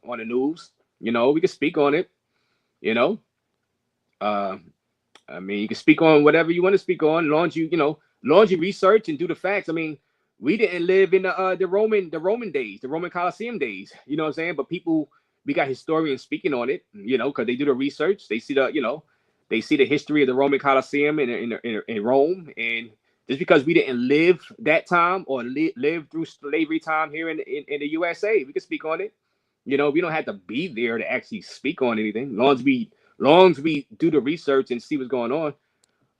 on the news. We can speak on it. You know, uh, I mean, you can speak on whatever you want to speak on, as long as long as you research and do the facts. I mean, we didn't live in the Roman days, the Roman Colosseum days. You know what I'm saying? But people, we got historians speaking on it. Because they do the research, they see they see the history of the Roman Colosseum in Rome, and just because we didn't live that time or live through slavery time here in the USA, we can speak on it. We don't have to be there to actually speak on anything. As long as we do the research and see what's going on.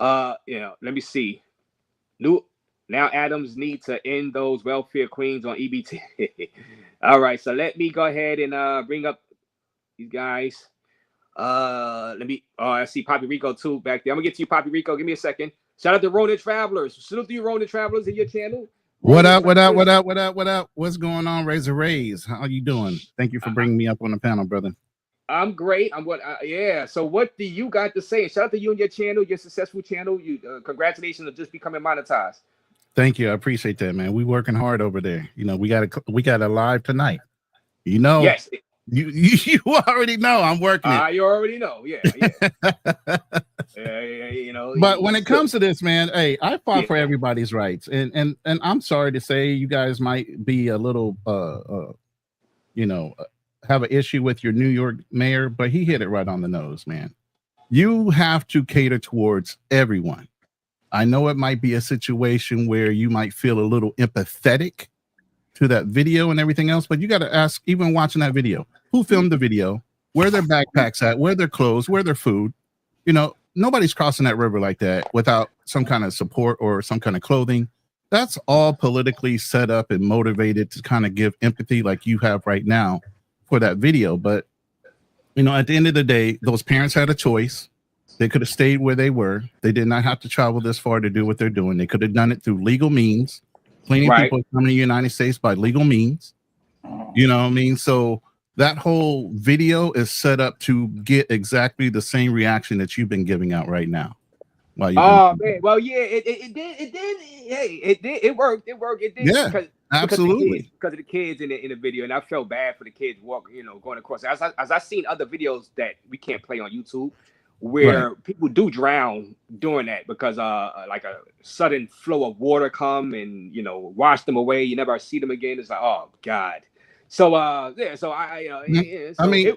Let me see. New Now Adams need to end those welfare queens on EBT. All right, so let me go ahead and bring up these guys. Let me. Oh, I see Poppy Rico too back there. I'm gonna get to you, Poppy Rico. Give me a second. Shout out to Ronin Travelers. Salute to you, Ronin Travelers, in your channel. What up? What up? What up? What up? What up? What's going on, Razor Rays? How you doing? Thank you for bringing me up on the panel, brother. I'm great. Yeah. So, what do you got to say? Shout out to you and your channel, your successful channel. Congratulations on just becoming monetized. Thank you. I appreciate that, man. We working hard over there. We got a live tonight. Yes. You already know I'm working it. You already know. Yeah. But when it comes to this, man, hey, I fought for everybody's rights, and I'm sorry to say, you guys might be a little, have an issue with your New York mayor, but he hit it right on the nose, man. You have to cater towards everyone. I know it might be a situation where you might feel a little empathetic to that video and everything else, but you got to ask, even watching that video, who filmed the video, where their backpacks at, where their clothes, where their food. Nobody's crossing that river like that without some kind of support or some kind of clothing. That's all politically set up and motivated to kind of give empathy like you have right now for that video. But, at the end of the day, those parents had a choice. They could have stayed where they were. They did not have to travel this far to do what they're doing. They could have done it through legal means. Plenty of people come to the United States by legal means. You know what I mean? So that whole video is set up to get exactly the same reaction that you've been giving out right now. Man. Well, yeah, it did. Hey, it did. It worked. It did. Yeah, absolutely. Because of the kids in the video, and I felt bad for the kids going across. As I seen other videos that we can't play on YouTube, where people do drown doing that because like a sudden flow of water come and wash them away. You never see them again. It's like, oh God. So so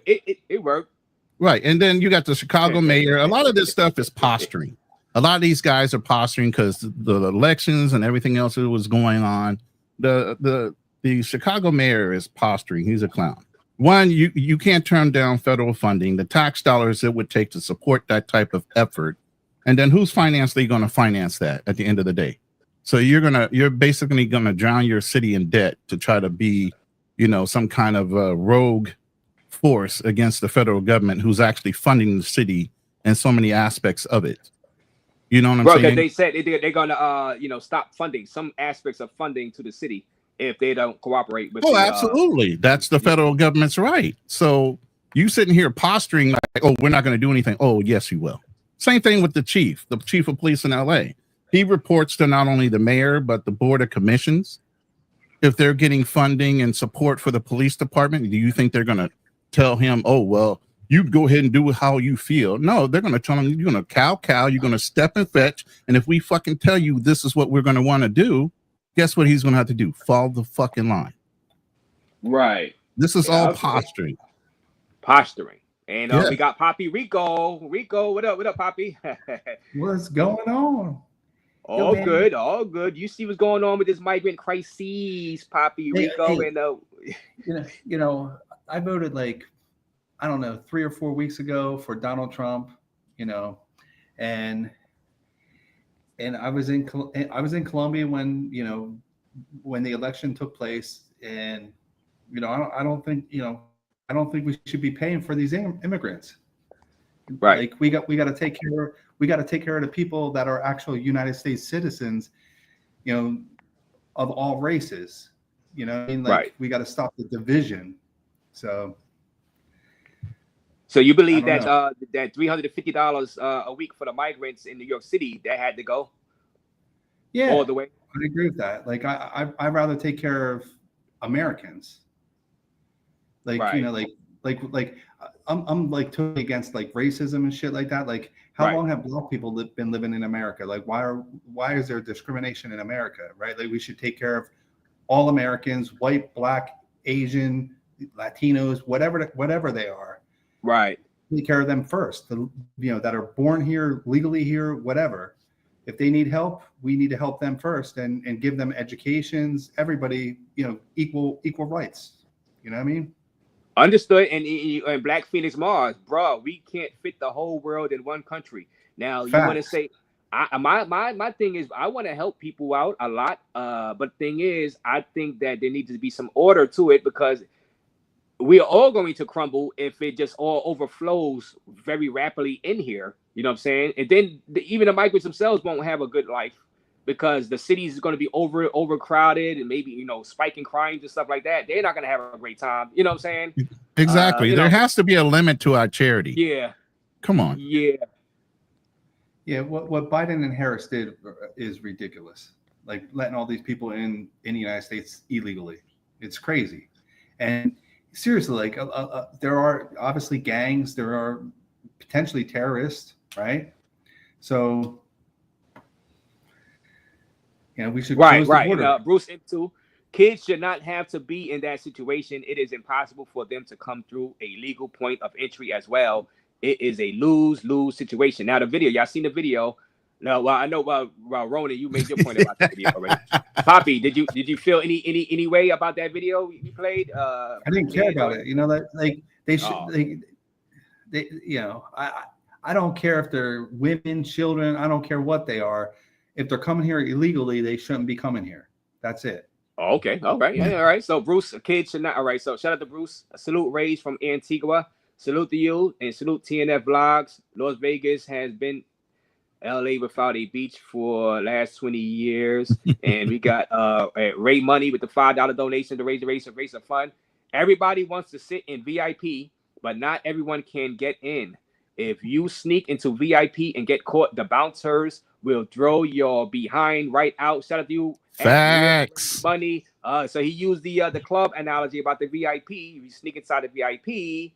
it worked. Right. And then you got the Chicago mayor. A lot of this stuff is posturing. A lot of these guys are posturing because the elections and everything else that was going on. The Chicago mayor is posturing. He's a clown. One, you can't turn down federal funding, the tax dollars it would take to support that type of effort. And then who's financially going to finance that at the end of the day? So you're basically going to drown your city in debt to try to be, some kind of rogue force against the federal government who's actually funding the city and so many aspects of it. You know what I'm saying? Because they said they're going to, stop funding some aspects of funding to the city if they don't cooperate with. Absolutely. That's the federal government's right. So you sitting here posturing like, oh, we're not going to do anything. Oh, yes, you will. Same thing with the chief of police in LA. He reports to not only the mayor, but the board of commissions. If they're getting funding and support for the police department, do you think they're going to tell him, oh, well, you go ahead and do how you feel? No, they're going to tell him, you're going to cow, you're going to step and fetch. And if we fucking tell you this is what we're going to want to do, guess what he's going to have to do? Follow the fucking line. Right. This is all posturing. And we got Poppy Rico. Rico, what up? What up, Poppy? What's going on? All good. You see what's going on with this migrant crisis, Poppy Rico. And I voted like, I don't know, 3 or 4 weeks ago for Donald Trump, and I was in Colombia when the election took place, and I don't think we should be paying for these immigrants. Right. Like we got to take care of the people that are actual United States citizens, of all races. We got to stop the division. So you believe that that $350 a week for the migrants in New York City that had to go? Yeah, all the way. I agree with that. Like I'd rather take care of Americans. Like, Right. I'm like totally against like racism and shit like that. Like, how Right. long have black people been living in America? Like, why is there discrimination in America? Right? Like, we should take care of all Americans, white, black, Asian, Latinos, whatever they are. Right. Take care of them first. That are born here, legally here, whatever. If they need help, we need to help them first and give them educations. Everybody, equal rights. You know what I mean? Understood. And Black Phoenix Mars, bro, we can't fit the whole world in one country. Now you want to Facts. say, my thing is I want to help people out a lot. But the thing is, I think that there needs to be some order to it, because we are all going to crumble if it just all overflows very rapidly in here. You know what I'm saying? And then even the migrants themselves won't have a good life, because the cities is going to be overcrowded, and maybe spiking crimes and stuff like that. They're not going to have a great time. You know what I'm saying? Exactly. There has to be a limit to our charity. Yeah. Come on. Yeah. Yeah. What Biden and Harris did is ridiculous. Like, letting all these people in the United States illegally. It's crazy. And seriously, like, there are obviously gangs. There are potentially terrorists, right? So, we should close the border. And, Bruce, too. Kids should not have to be in that situation. It is impossible for them to come through a legal point of entry as well. It is a lose-lose situation. Now, the video, y'all seen the video? No, well, I know, Ronan, you made your point about the video already. Poppy, did you feel any way about that video we played? I didn't care about it. That like they should they I don't care if they're women, children. I don't care what they are. If they're coming here illegally, they shouldn't be coming here. That's it. Okay. All right. Yeah, all right. So Bruce, kids should not. All right. So shout out to Bruce. A salute, Rage from Antigua. Salute to you, and salute TNF Vlogs. Las Vegas has been LA without a beach for last 20 years. And we got Ray Money with the $5 donation to raise a fund. Everybody wants to sit in VIP, but not everyone can get in. If you sneak into VIP and get caught, the bouncers will throw your behind right out. Shout out to you. Facts. Money. So he used the club analogy about the VIP. If you sneak inside the VIP,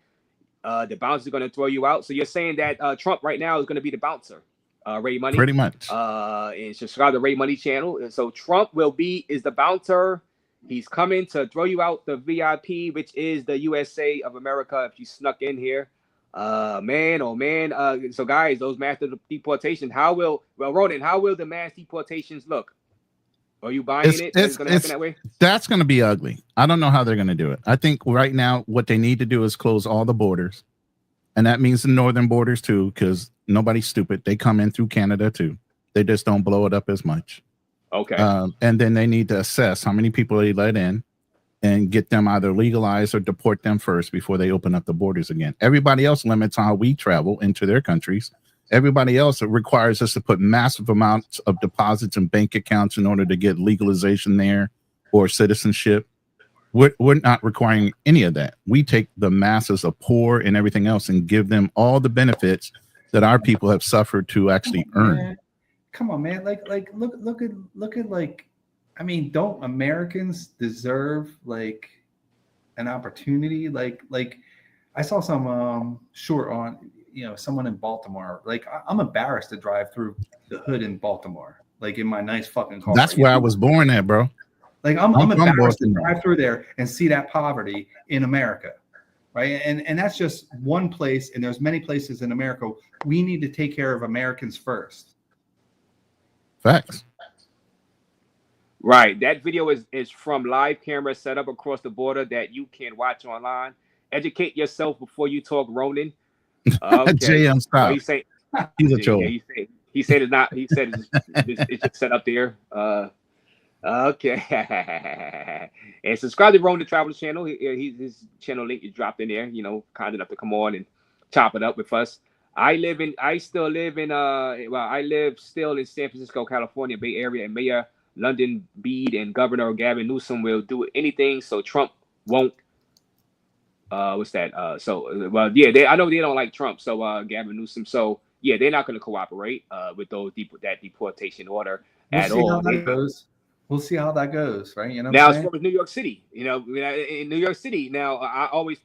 the bouncer is going to throw you out. So you're saying that Trump right now is going to be the bouncer, Ray Money. Pretty much. And subscribe to Ray Money channel. So Trump is the bouncer. He's coming to throw you out the VIP, which is the USA of America. If you snuck in here, man, oh man. So guys, those mass deportations. Ronan, how will the mass deportations look? Are you buying it? It's going to happen that way? That's going to be ugly. I don't know how they're going to do it. I think right now what they need to do is close all the borders. And that means the northern borders too, because nobody's stupid. They come in through Canada too. They just don't blow it up as much. Okay. And then they need to assess how many people they let in and get them either legalized or deport them first before they open up the borders again. Everybody else limits how we travel into their countries. Everybody else requires us to put massive amounts of deposits in bank accounts in order to get legalization there or citizenship. We're not requiring any of that. We take the masses of poor and everything else and give them all the benefits that our people have suffered to actually earn. Come on, man. Like look at like, I mean, don't Americans deserve like an opportunity? Like I saw some short on someone in Baltimore. Like, I'm embarrassed to drive through the hood in Baltimore, like in my nice fucking car. That's where I was born at, bro. Like, I'm embarrassed to drive through there and see that poverty in America, right? And that's just one place, and there's many places in America. We need to take care of Americans first. Facts. Right. That video is from live cameras set up across the border that you can watch online. Educate yourself before you talk, Ronan. Okay. JM, stop. He's a troll. He said it's not. He said it's just set up there. Okay. And subscribe to Ronan Travel channel. His channel link is dropped in there. Kind enough to come on and chop it up with us. I live still in San Francisco, California, Bay Area, and Mayor London Bede and Governor Gavin Newsom will do anything so Trump won't. What's that? I know they don't like Trump, so Gavin Newsom. So yeah, they're not going to cooperate with that deportation order at all. We'll see how that goes, right? Now as far as New York City, in New York City, now I always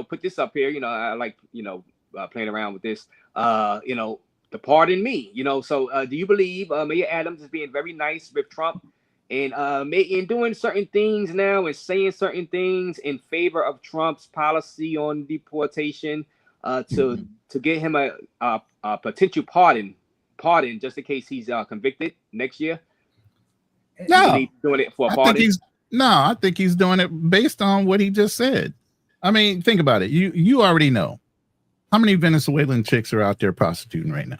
put this up here. I like, playing around with this. The pardon me. So do you believe Mayor Adams is being very nice with Trump and making doing certain things now and saying certain things in favor of Trump's policy on deportation to get him a potential pardon just in case he's convicted next year? No, you believe he's doing it for a pardon? I think he's doing it based on what he just said. I mean, think about it. You already know how many Venezuelan chicks are out there prostituting right now.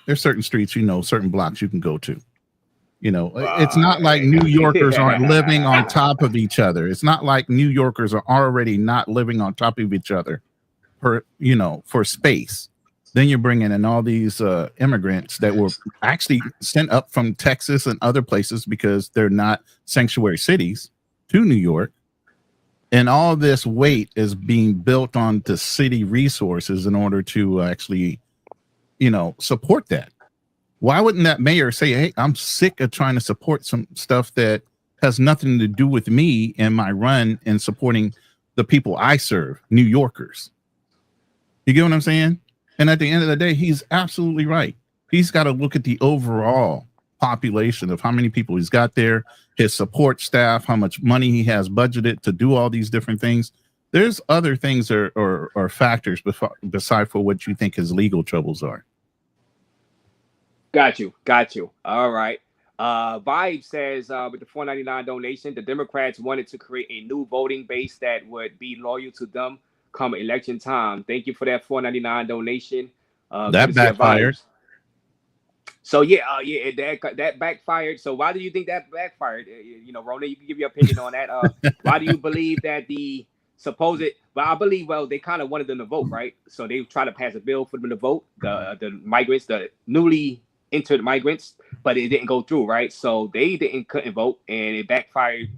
There's certain streets, certain blocks you can go to. It's not like New Yorkers aren't living on top of each other. It's not like New Yorkers are already not living on top of each other for space. Then you're bringing in all these immigrants that were actually sent up from Texas and other places because they're not sanctuary cities to New York. And all this weight is being built on the city resources in order to actually, support that. Why wouldn't that mayor say, hey, I'm sick of trying to support some stuff that has nothing to do with me and my run in supporting the people I serve, New Yorkers? You get what I'm saying? And at the end of the day, he's absolutely right. He's got to look at the overall population of how many people he's got there, his support staff, how much money he has budgeted to do all these different things. There's other things or factors beside for what you think his legal troubles are. Got you. All right. Vibe says with the $4.99 donation, the Democrats wanted to create a new voting base that would be loyal to them come election time. Thank you for that $4.99 donation. That backfired. So that backfired. So why do you think that backfired? Rona, you can give your opinion on that. Why do you believe that the supposed? Well, I believe they kind of wanted them to vote, right? So they tried to pass a bill for them to vote. The migrants, the newly entered migrants, but it didn't go through, right? So they couldn't vote, and it backfired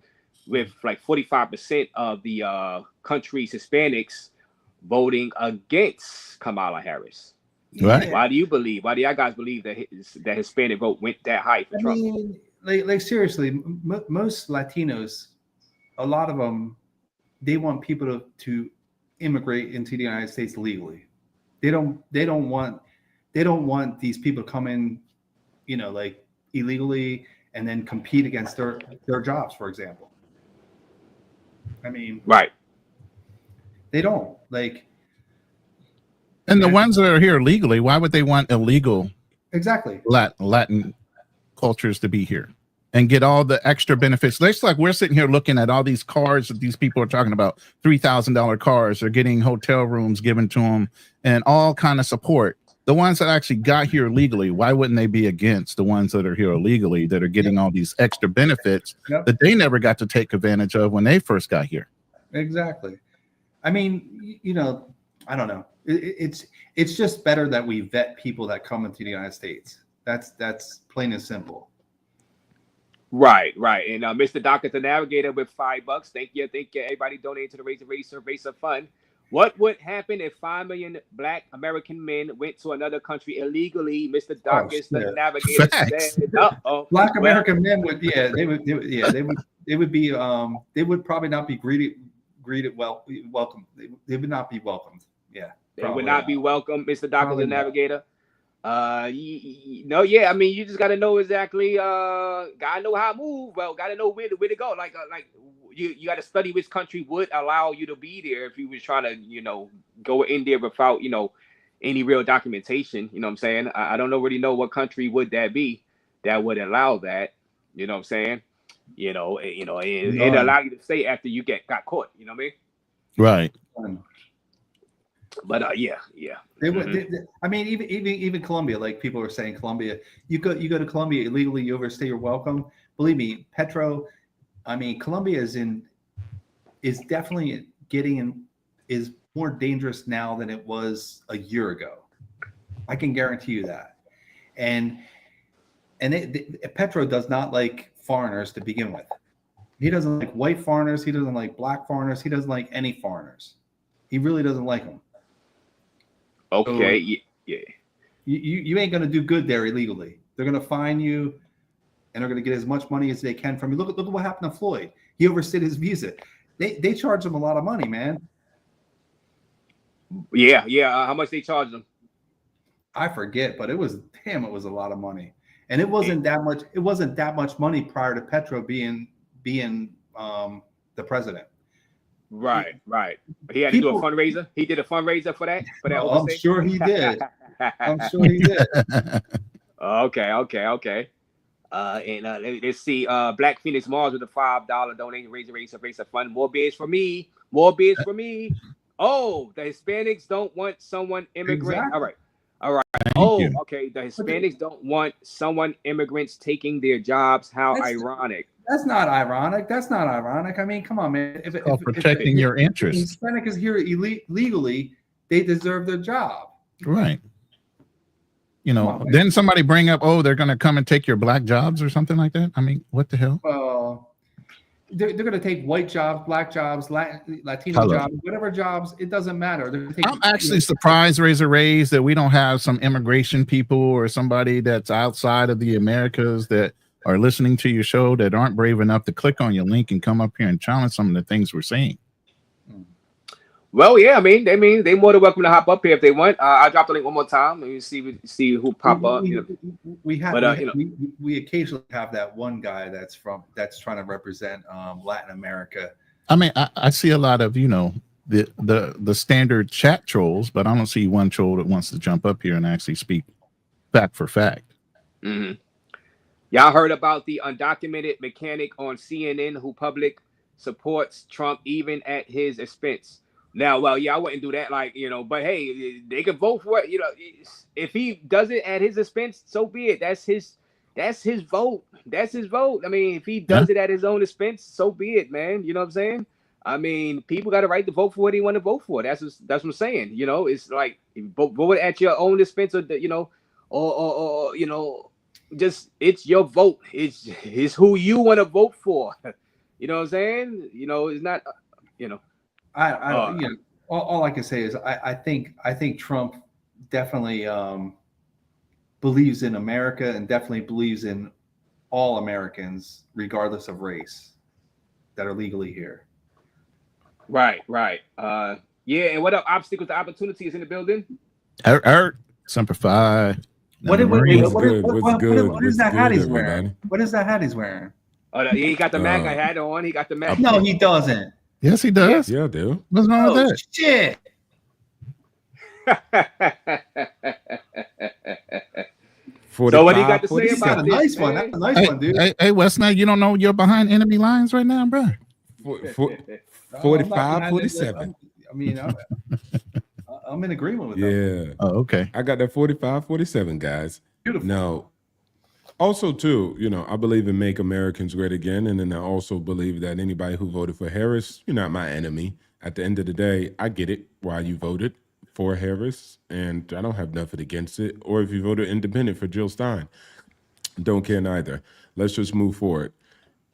with like 45% of the country's Hispanics voting against Kamala Harris. Right. Why do you guys believe that that Hispanic vote went that high for Trump? Mean, like seriously, most Latinos, a lot of them, they want people to immigrate into the United States legally. They don't want these people to come in, like illegally and then compete against their jobs, for example. I mean, right. They don't like. And the ones that are here legally, why would they want illegal? Exactly. Latin cultures to be here and get all the extra benefits. It's like we're sitting here looking at all these cars that these people are talking about, $3,000 cars. They're getting hotel rooms given to them and all kind of support. The ones that actually got here legally, why wouldn't they be against the ones that are here illegally that are getting all these extra benefits that they never got to take advantage of when they first got here? Exactly. I mean, I don't know. It's just better that we vet people that come into the United States. That's plain and simple. Right. And Mr. Docker, the Navigator, with $5. Thank you. Everybody donating to the Racer Fund. What would happen if 5 million Black American men went to another country illegally? Mr. Dawkins, the Navigator said, Black American men would probably not be greeted welcome. They would not be welcomed. Yeah. They would not be welcome, Mr. Dawkins, the Navigator. I mean, you just got to know exactly. Gotta know how to move. Well, gotta know where to go. Like you got to study which country would allow you to be there if you was trying to, go in there without, any real documentation. You know what I'm saying? I don't really know what country would that be that would allow that. You know what I'm saying? It allow you to stay after you got caught. You know what I mean? Right. But They would. I mean, even Colombia, like people were saying, Colombia. You go to Colombia illegally, you overstay your welcome. Believe me, Colombia is definitely is more dangerous now than it was a year ago. I can guarantee you that. And Petro does not like foreigners to begin with. He doesn't like white foreigners. He doesn't like black foreigners. He doesn't like any foreigners. He really doesn't like them. Okay. So yeah. You ain't gonna do good there illegally. They're gonna fine you, and they're gonna get as much money as they can from you. Look at what happened to Floyd. He overstayed his visa. They charged him a lot of money, man. Yeah, yeah. How much they charge them? I forget, but it was a lot of money, and it wasn't that much. It wasn't that much money prior to Petro being the president. Right, right. He had to do a People, fundraiser. He did a fundraiser for that oh, I'm oversight. sure he did. I'm sure he did. Okay, okay, okay. And let's see. Black Phoenix Mars with a $5 donation, raise a fund. More bids for me. More bids for me. Oh, the Hispanics don't want someone immigrant. All Exactly. right, all right. Thank Oh, you. okay. The Hispanics don't want someone immigrants taking their jobs. How ironic. That's not ironic. That's not ironic. I mean, come on, man. It's called protecting your interests. Hispanic is here illegally, they deserve their job. Right. You know, then somebody bring up, oh, they're going to come and take your black jobs or something like that. I mean, what the hell? Well, they're going to take white jobs, black jobs, Latino jobs, whatever jobs. It doesn't matter. I'm actually surprised, Razor Rays, that we don't have some immigration people or somebody that's outside of the Americas that are listening to your show that aren't brave enough to click on your link and come up here and challenge some of the things we're saying. Well, yeah, I mean, they more than welcome to hop up here if they want. I'll drop the link one more time and you see who pop up. We occasionally have that one guy that's trying to represent Latin America. I mean, I see a lot of the standard chat trolls, but I don't see one troll that wants to jump up here and actually speak fact for fact. Mm-hmm. Y'all heard about the undocumented mechanic on CNN who public supports Trump even at his expense. Now, well, yeah, I wouldn't do that, but hey, they could vote for it. If he does it at his expense, so be it. That's his vote. That's his vote. I mean, if he does it at his own expense, so be it, man. You know what I'm saying? I mean, people got a right to vote for what they want to vote for. That's what I'm saying. It's like vote at your own expense, or just it's your vote. It's who you want to vote for. You know what I'm saying? It's not. All I can say is I think Trump definitely believes in America and definitely believes in all Americans, regardless of race, that are legally here. Right. Yeah, and what obstacles to opportunities in the building? Semper Fi. What is that hat he's wearing? What is that hat he's wearing? Oh, he got the MAGA hat on. He got the MAGA. No, he doesn't. Yes, he does. Yeah, dude. What's wrong with that? Shit. So what do you got to say about this? Nice one. That's a nice one, dude. Hey, West Knight, you don't know you're behind enemy lines right now, bro. 45, 47. I mean, I'm in agreement with that. Yeah. Oh, okay. I got that 45, 47, guys. Beautiful. Now, also, too, I believe in Make Americans Great Again. And then I also believe that anybody who voted for Harris, you're not my enemy. At the end of the day, I get it why you voted for Harris. And I don't have nothing against it. Or if you voted independent for Jill Stein, don't care neither. Let's just move forward.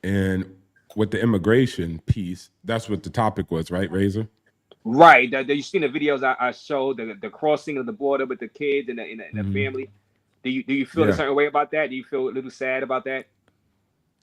And with the immigration piece, that's what the topic was, right, Razor? Right. You seen the videos I showed, the crossing of the border with the kids and the family. Do you feel a certain way about that? Do you feel a little sad about that?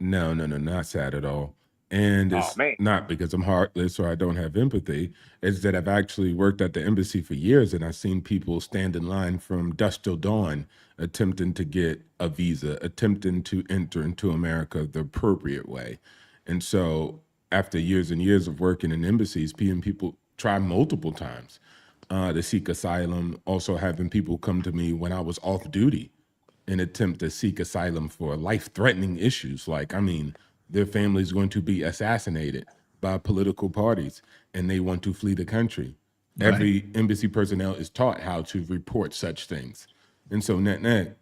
No, not sad at all. And it's not because I'm heartless or I don't have empathy. It's that I've actually worked at the embassy for years and I've seen people stand in line from dusk till dawn attempting to get a visa, attempting to enter into America the appropriate way. And so after years and years of working in embassies, people try multiple times to seek asylum, also having people come to me when I was off duty and attempt to seek asylum for life-threatening issues. Their family is going to be assassinated by political parties and they want to flee the country. Right. Every embassy personnel is taught how to report such things. And so net,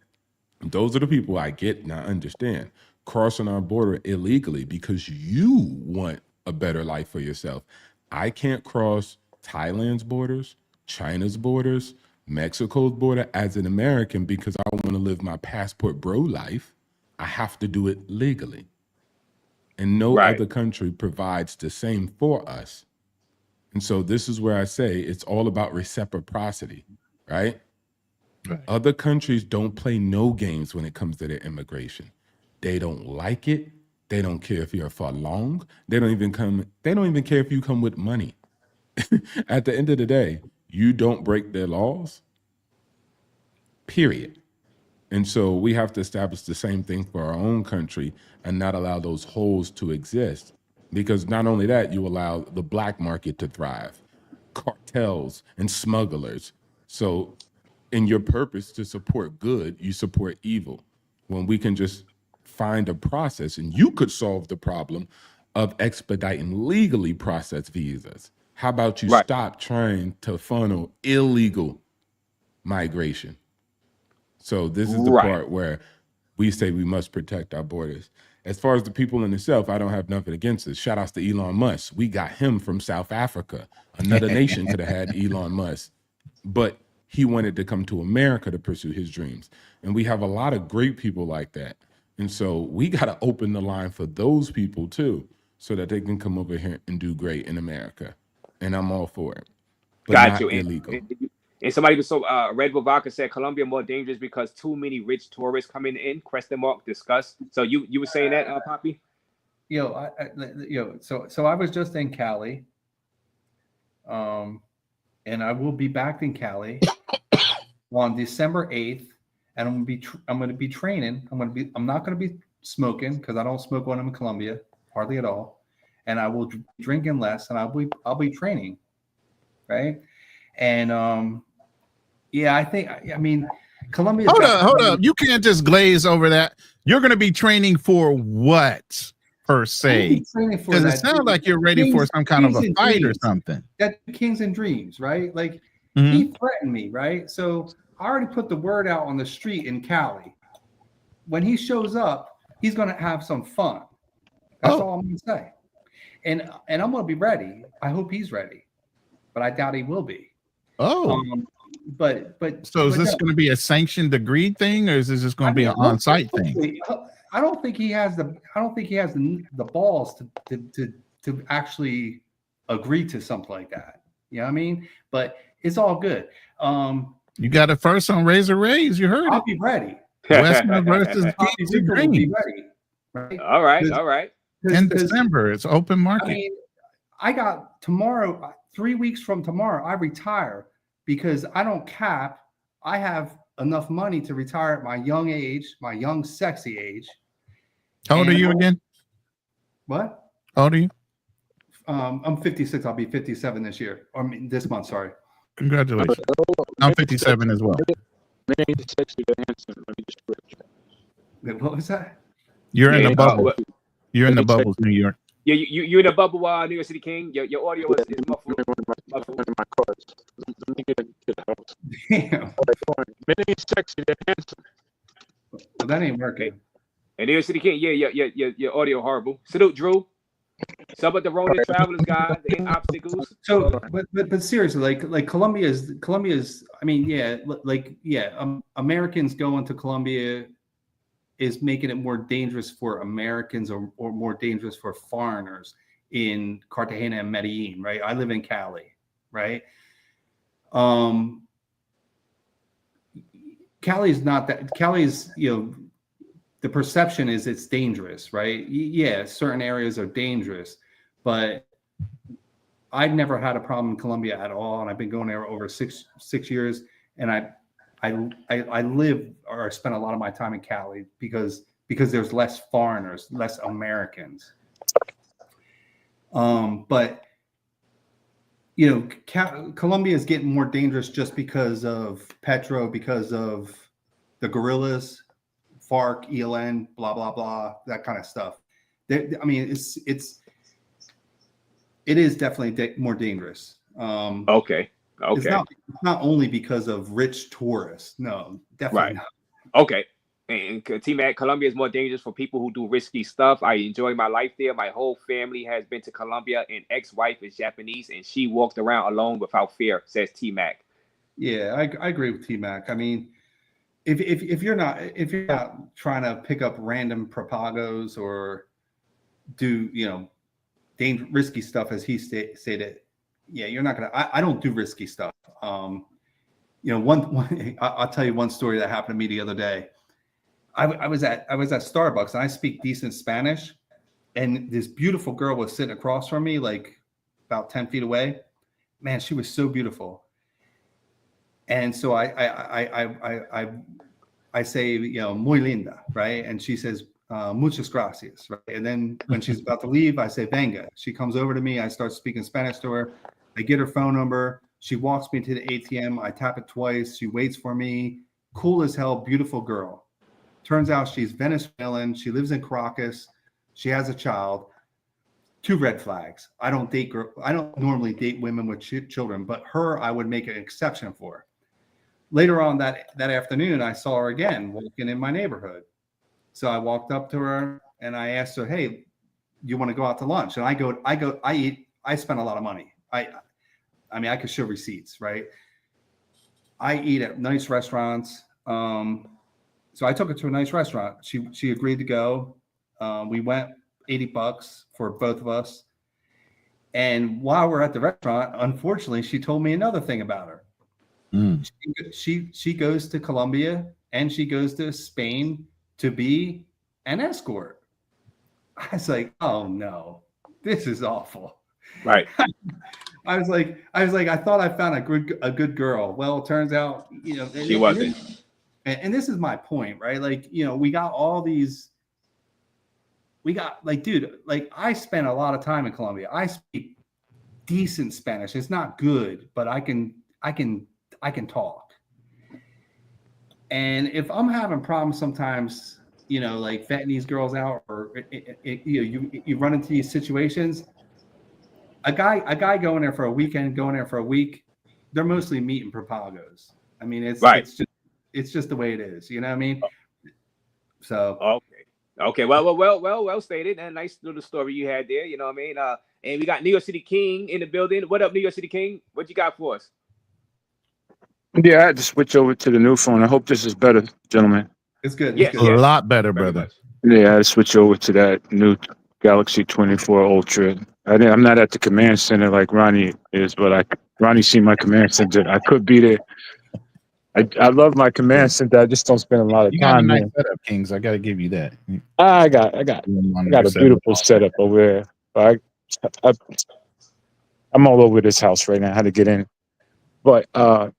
those are the people I get and I understand. Crossing our border illegally because you want a better life for yourself. I can't cross Thailand's borders, China's borders, Mexico's border as an American because I want to live my passport bro life. I have to do it legally. And no other country provides the same for us. And so this is where I say it's all about reciprocity, right? Other countries don't play no games when it comes to their immigration. They don't like it. They don't care if you're for long. They don't even care if you come with money. At the end of the day, you don't break their laws, period. And so we have to establish the same thing for our own country and not allow those holes to exist. Because not only that, you allow the black market to thrive, cartels and smugglers. So in your purpose to support good, you support evil. When we can just find a process, and you could solve the problem of expediting legally processed visas. How about you stop trying to funnel illegal migration? So this is the part where we say we must protect our borders. As far as the people in itself, I don't have nothing against it. Shout outs to Elon Musk. We got him from South Africa. Another nation could have had Elon Musk, but he wanted to come to America to pursue his dreams. And we have a lot of great people like that. And so we got to open the line for those people too, so that they can come over here and do great in America. And I'm all for it. But got you. Illegal. And somebody was Red Bull Vodka said Colombia more dangerous because too many rich tourists coming in. Question mark. Discuss. So you were saying that, Poppy? So I was just in Cali, and I will be back in Cali on December 8th, and I'm going to be training. I'm not going to be smoking because I don't smoke when I'm in Colombia, hardly at all, and I will be drinking less, and I'll be training, right? And I mean, Colombia. Hold up. You can't just glaze over that. You're going to be training for what, per se? Because it sounds like you're ready for some kind of a fight or something. That Kings and Dreams, right? Like he threatened me, right? So I already put the word out on the street in Cali. When he shows up, he's going to have some fun. That's all I'm going to say. And I'm going to be ready. I hope he's ready, but I doubt he will be. But so is this going to be a sanctioned agreed thing, or is this just going to be an on-site thing? I don't think he has the balls to actually agree to something like that. You know what I mean? But it's all good. You got it first on Razor Rays. You heard I'll be ready. Western versus Kings and Dreams. Right? All right. In December, it's open market. I mean, I got tomorrow. 3 weeks from tomorrow, I retire because I don't cap. I have enough money to retire at my young age, my young, sexy age. How old are you again? What? How old are you? I'm 56. I'll be 57 this year, or this month. Sorry. Congratulations. I'm 57 as well. What was that? You're in the bubble. You're in the bubbles, New York. Yeah, you're in the bubble, New York City King. Your audio is muffled. Damn. Well, that ain't working. And New York City King, your audio horrible. Salute, Drew. Some of the Ronin Travelers, guys, the obstacles. So, but seriously, like Colombia's. I mean, Americans going to Colombia is making it more dangerous for Americans or more dangerous for foreigners in Cartagena and Medellin, right? I live in Cali, right? Cali is not that. Cali is, the perception is it's dangerous, right? Yeah, certain areas are dangerous, but I've never had a problem in Colombia at all, and I've been going there over six years, and I live or spend a lot of my time in Cali because there's less foreigners, less Americans. But Colombia is getting more dangerous just because of Petro, because of the guerrillas, FARC, ELN, blah blah blah, that kind of stuff. I mean, it is definitely more dangerous. Okay. It's not only because of rich tourists. No, definitely not. Okay. And T-Mac, Colombia is more dangerous for people who do risky stuff. I enjoy my life there. My whole family has been to Colombia, and ex-wife is Japanese, and she walked around alone without fear, says T-Mac. Yeah, I agree with T-Mac. I mean, if you're not trying to pick up random propagos or do risky stuff, as he stated, yeah, you're not gonna. I don't do risky stuff. I'll tell you one story that happened to me the other day. I was at Starbucks, and I speak decent Spanish, and this beautiful girl was sitting across from me, like about 10 feet away. Man, she was so beautiful. And so I say, you know, muy linda, right? And she says, muchas gracias, right? And then when she's about to leave, I say, venga. She comes over to me. I start speaking Spanish to her. I get her phone number. She walks me to the ATM. I tap it twice. She waits for me. Cool as hell, beautiful girl. Turns out she's Venezuelan. She lives in Caracas. She has a child. 2 red flags. I don't normally date women with children, but her, I would make an exception for. Later on that afternoon, I saw her again walking in my neighborhood. So I walked up to her and I asked her, "Hey, you want to go out to lunch?" And I eat. I spend a lot of money. I mean, I could show receipts, right? I eat at nice restaurants. So I took her to a nice restaurant. She agreed to go. We went $80 for both of us. And while we're at the restaurant, unfortunately, she told me another thing about her. She goes to Colombia and she goes to Spain to be an escort. I was like, oh no, this is awful. Right. I was like, I thought I found a good girl. Well, it turns out, you know, she wasn't. And this is my point, right? Like, you know, we got like, dude, like I spent a lot of time in Colombia. I speak decent Spanish. It's not good, but I can talk. And if I'm having problems sometimes, you know, like vetting these girls out, or you know, you run into these situations. A guy going there for a weekend, going there for a week, they're mostly meat and propagos. I mean, it's just the way it is. You know what I mean? So okay. Well stated, and nice little story you had there. You know what I mean? And we got New York City King in the building. What up, New York City King? What you got for us? Yeah, I had to switch over to the new phone. I hope this is better, gentlemen. It's good. Yes, It's good. A lot better, brother. Yeah, I had to switch over to that new Galaxy 24 Ultra. I'm not at the command center like Ronnie is, but Ronnie seen my command center. I could be there. I love my command center. I just don't spend a lot of You got a time nice there. setup, Kings. I got to give you that. I got a beautiful setup over there. But I'm all over this house right now. How to get in? But I'm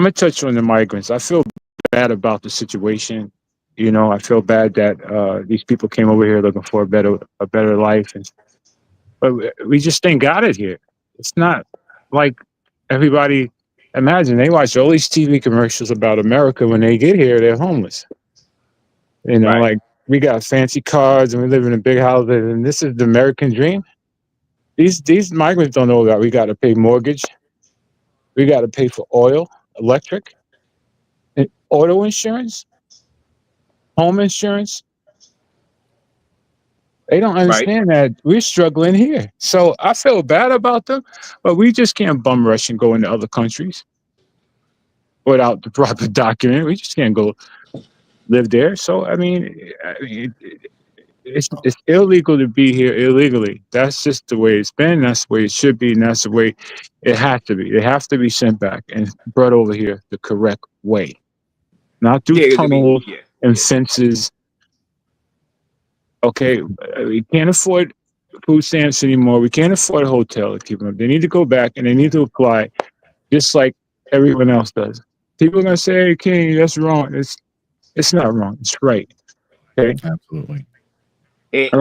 gonna touch on the migrants. I feel bad about the situation. You know, I feel bad that these people came over here looking for a better life, but we just ain't got it here. It's not like everybody imagine. They watch all these TV commercials about America. When they get here, they're homeless. You know, like we got fancy cars and we live in a big house, and this is the American dream. These migrants don't know that we got to pay mortgage, we got to pay for oil, electric, and auto insurance, home insurance. They don't understand that we're struggling here. So I feel bad about them, but we just can't bum rush and go into other countries without the proper document. We just can't go live there. So I mean it's illegal to be here illegally. That's just the way it's been. That's the way it should be, and that's the way it has to be. They have to be sent back and brought over here the correct way, not through tunnels and fences. Okay, we can't afford food stamps anymore. We can't afford a hotel to keep them up. They need to go back and they need to apply just like everyone else does. People are gonna say, "Hey, King, that's wrong." It's not wrong. It's right. Okay. Absolutely. Hey, hey,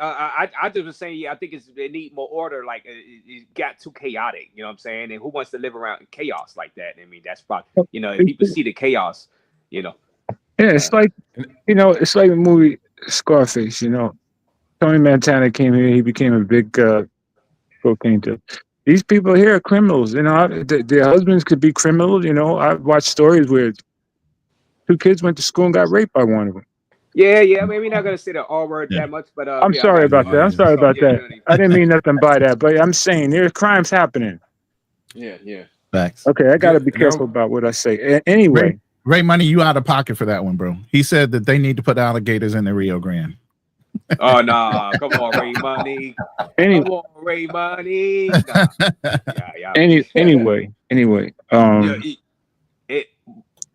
I just was saying, I think they need more order. Like it got too chaotic, you know what I'm saying? And who wants to live around in chaos like that? I mean, that's probably, you know, if people see the chaos, you know. Yeah, it's like, you know, it's like the movie Scarface. You know, Tony Montana came here. He became a big cocaine dealer. These people here are criminals. You know, their husbands could be criminals. You know, I've watched stories where 2 kids went to school and got raped by one of them. Yeah. I mean, we're not gonna say the R word that much, but I'm sorry about that. I'm sorry about that. I didn't mean nothing by that, but I'm saying there's crimes happening. Yeah. Facts. Okay, I gotta be careful about what I say. Anyway, Ray Money, you out of pocket for that one, bro. He said that they need to put alligators in the Rio Grande. Oh no! Come on, Ray Money. Come on, Ray Money. Nah. Anyway.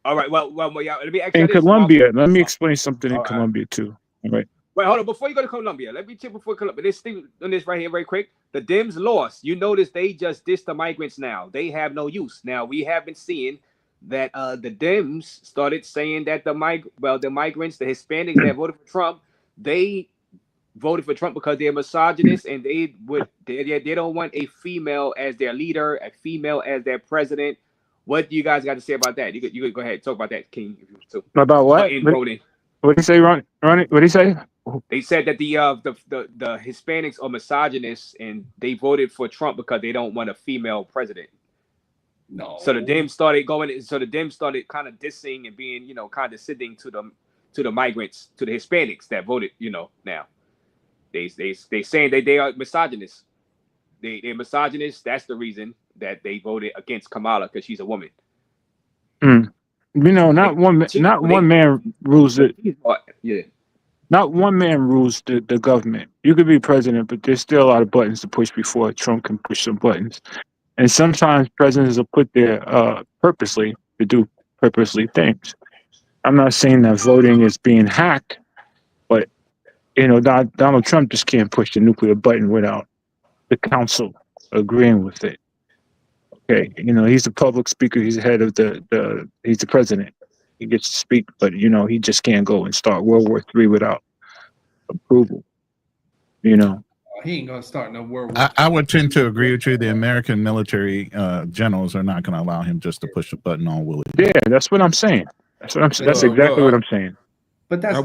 All right. Well, yeah. Let me ask in Colombia, let me explain something in Colombia too. All right. Wait, hold on. Before you go to Colombia, let me check before Colombia. This thing on this right here, very quick. The Dems lost. You notice they just dissed the migrants now. They have no use. Now, we have been seeing that the Dems started saying that the migrants, the Hispanics that voted for Trump, they voted for Trump because they're misogynist and they don't want a female as their leader, a female as their president. What do you guys got to say about that? You could go ahead and talk about that, King. About what? In voting. What did he say, Ronnie? What did he say? They said that the Hispanics are misogynists and they voted for Trump because they don't want a female president. No. So the Dems started going. So the Dems started kind of dissing and being, condescending to the migrants, to the Hispanics that voted. Now they saying that they are misogynists. They're misogynists. That's the reason that they voted against Kamala, because she's a woman. Not one man rules it. Yeah. Not one man rules the government. You could be president, but there's still a lot of buttons to push before Trump can push some buttons. And sometimes presidents are put there purposely to do purposely things. I'm not saying that voting is being hacked, but Donald Trump just can't push the nuclear button without the council agreeing with it. Okay, he's the public speaker. He's the head of he's the president. He gets to speak, but he just can't go and start World War III without approval. He ain't gonna start no World War. I would tend to agree with you. The American military generals are not going to allow him just to push a button on Willie. Yeah, that's what I'm saying. That's exactly what I'm saying. But that's I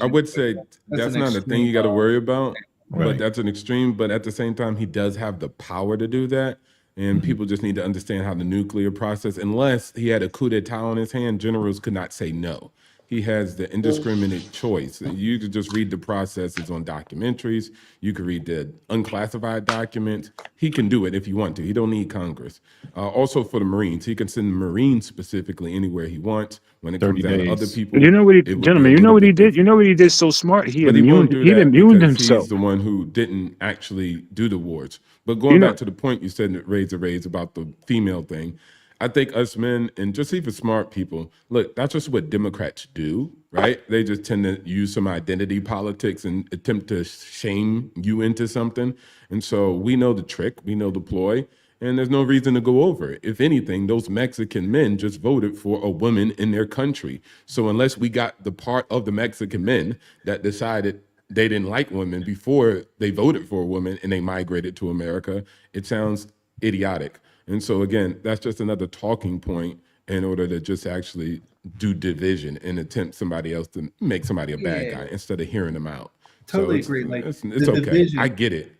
would say that's not a thing you got to worry about. Right. But that's an extreme. But at the same time, he does have the power to do that. And people just need to understand how the nuclear process, unless he had a coup d'etat on his hand, generals could not say no. He has the indiscriminate choice. You could just read the processes on documentaries. You could read the unclassified documents. He can do it if you want to. He don't need Congress. Also for the Marines, he can send the Marines specifically anywhere he wants. When it comes down to other people, you know what he did? You know what he did so smart? He immuned himself. He's the one who didn't actually do the wars. But going back to the point you said, raise about the female thing, I think us men and just even smart people, look, that's just what Democrats do, right? They just tend to use some identity politics and attempt to shame you into something. And so we know the trick, we know the ploy, and there's no reason to go over it. If anything, those Mexican men just voted for a woman in their country. So unless we got the part of the Mexican men that decided they didn't like women before they voted for a woman and they migrated to America, it sounds idiotic. And so again, that's just another talking point in order to just actually do division and attempt somebody else to make somebody a bad guy instead of hearing them out. Totally so agree. It's okay. Division, I get it.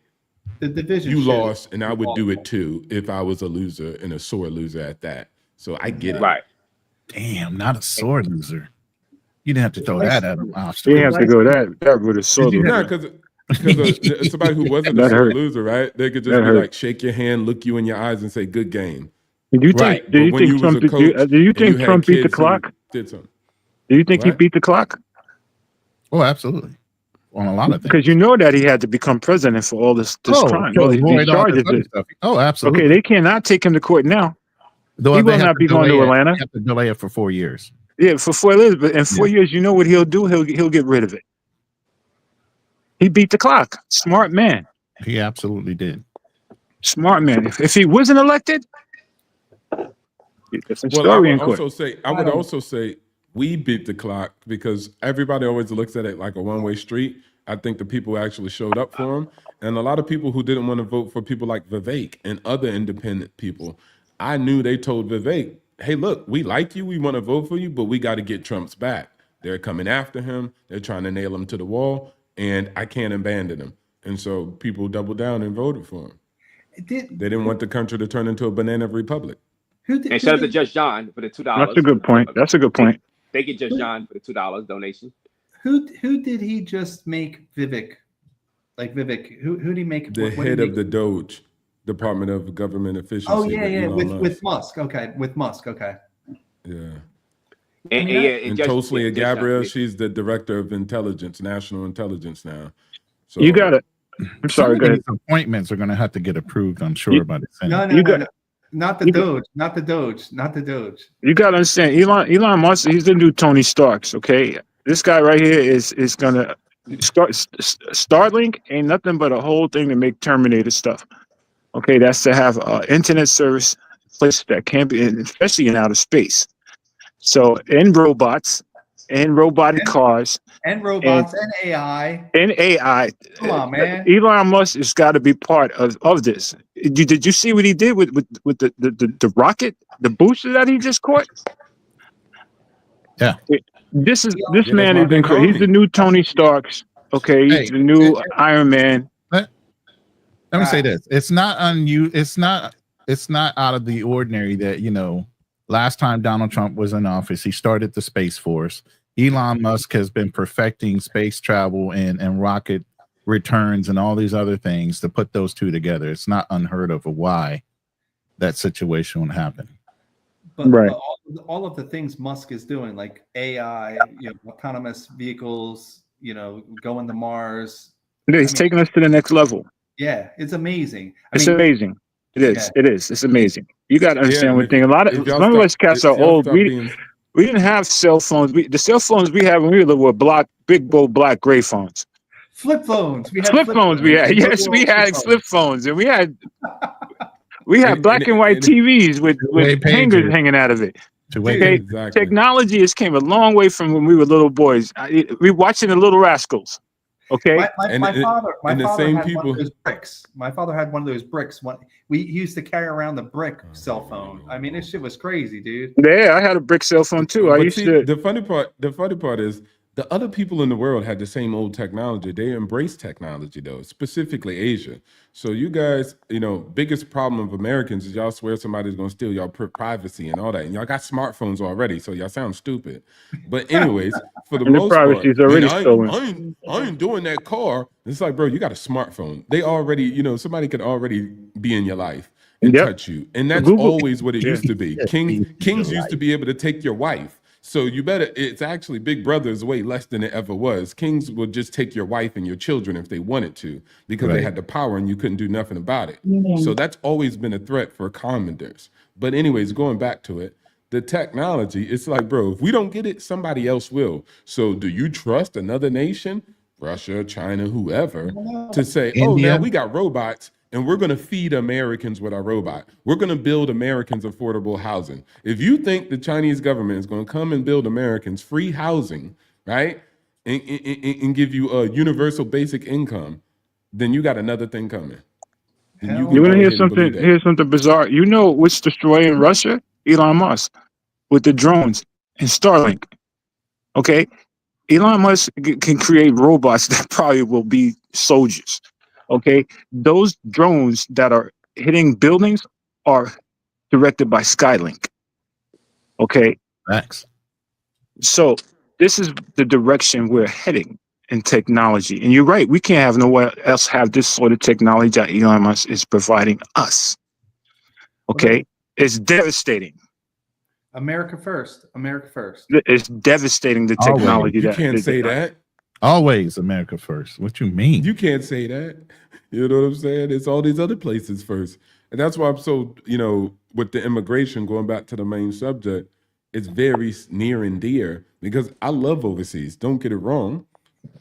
The division. You lost, and I would do it too if I was a loser and a sore loser at that. So I get it. Right. Damn, not a sore loser. You didn't have to throw that at him. You didn't have to go that with a sore loser. No, because somebody who wasn't a sore loser, right? They could just be like, shake your hand, look you in your eyes, and say, "Good game." Do you think? Do you think Trump beat the clock? Did something. Do you think he beat the clock? Oh, absolutely. On a lot of things. Because you know that he had to become president for all this crime, all these charges. Oh, absolutely. Okay, they cannot take him to court now. Though he will not be going to Atlanta. They have to delay it for 4 years. Yeah, for 4 years. But in 4 years, you know what he'll do? He'll get rid of it. He beat the clock. Smart man. He absolutely did. Smart man. If he wasn't elected, I would also say we beat the clock because everybody always looks at it like a one-way street. I think the people actually showed up for him. And a lot of people who didn't want to vote for people like Vivek and other independent people, I knew they told Vivek, hey, look, we like you. We want to vote for you, but we got to get Trump's back. They're coming after him. They're trying to nail him to the wall, and I can't abandon him. And so people doubled down and voted for him. They didn't want the country to turn into a banana republic. And shout out to Judge John for the $2. That's a good point. That's a good point. Thank you, Judge John, for the $2 donation. Who did he just make Vivek? Like Vivek, who did he make? The head of the DOJ, Department of Government Efficiency. Oh yeah, with Musk. Okay, with Musk. Okay. Yeah. And Toslia Gabriel, she's the director of intelligence, national intelligence now. So you got it. I'm sorry. Some of these appointments are going to have to get approved, I'm sure, by the Senate. No. Not the Doge. Not the Doge. You got to understand, Elon Musk, he's the new Tony Starks, okay? This guy right here is going to Starlink ain't nothing but a whole thing to make Terminator stuff. Okay, that's to have internet service place that can't be, especially in outer space. So in robots, in robotic cars, and robots and AI. and AI. Come on, man. Elon Musk has got to be part of this. Did you see what he did with the rocket, the booster that he just caught? Yeah. This Yeah, man is incredible. He's the new Tony Starks. Okay, he's the new Iron Man. Let me say this: it's not It's not out of the ordinary that, you know, last time Donald Trump was in office, he started the Space Force. Elon Musk has been perfecting space travel and rocket returns and all these other things to put those two together. It's not unheard of why that situation would happen. But all of the things Musk is doing, like AI, you know, autonomous vehicles, you know, going to Mars. He's taking us to the next level. Yeah, it's amazing. It's amazing. It is. Yeah. It is. It's amazing. You got to understand one thing. Some of us cats are old. We didn't have cell phones. The cell phones we had when we were big, bold, black, gray phones. Flip phones. We had flip phones. We had. Yes, we had flip phones, and we had black and white TVs with hangers hanging out of it. Okay? Exactly. Technology has came a long way from when we were little boys. We watching the Little Rascals. Okay. My father had one of those bricks. My father had one of those bricks. He used to carry around the brick cell phone. I mean, this shit was crazy, dude. Yeah, I had a brick cell phone too. The funny part is the other people in the world had the same old technology. They embraced technology though, specifically Asia. So you guys, you know, biggest problem of Americans is y'all swear somebody's gonna steal y'all privacy and all that. And y'all got smartphones already, so y'all sound stupid. But anyways, for the most part, I ain't doing that car. It's like, bro, you got a smartphone. They already, you know, somebody could already be in your life and touch you. And that's always what it used to be. Kings used to be able to take your wife. So you better, it's actually Big Brother is way less than it ever was. Kings would just take your wife and your children if they wanted to, because they had the power and you couldn't do nothing about it. So that's always been a threat for commanders. But anyways, going back to it, the technology, it's like, bro, if we don't get it, somebody else will. So do you trust another nation, Russia, China, whoever, to say, oh, now we got robots and we're going to feed Americans with our robot. We're going to build Americans affordable housing. If you think the Chinese government is going to come and build Americans free housing, right, and give you a universal basic income, then you got another thing coming. You want to hear something? Here's something bizarre. You know what's destroying Russia? Elon Musk with the drones and Starlink. Okay, Elon Musk can create robots that probably will be soldiers. Okay, those drones that are hitting buildings are directed by Skylink. Okay, thanks. So this is the direction we're heading in technology. And you're right, we can't have nowhere else have this sort of technology that Elon Musk is providing us. Okay, it's devastating. America first. America first. It's devastating, the technology. You can't say that. Always America first. What you mean? You can't say that. You know what I'm saying? It's all these other places first. And that's why I'm so, you know, with the immigration, going back to the main subject, it's very near and dear because I love overseas. Don't get it wrong.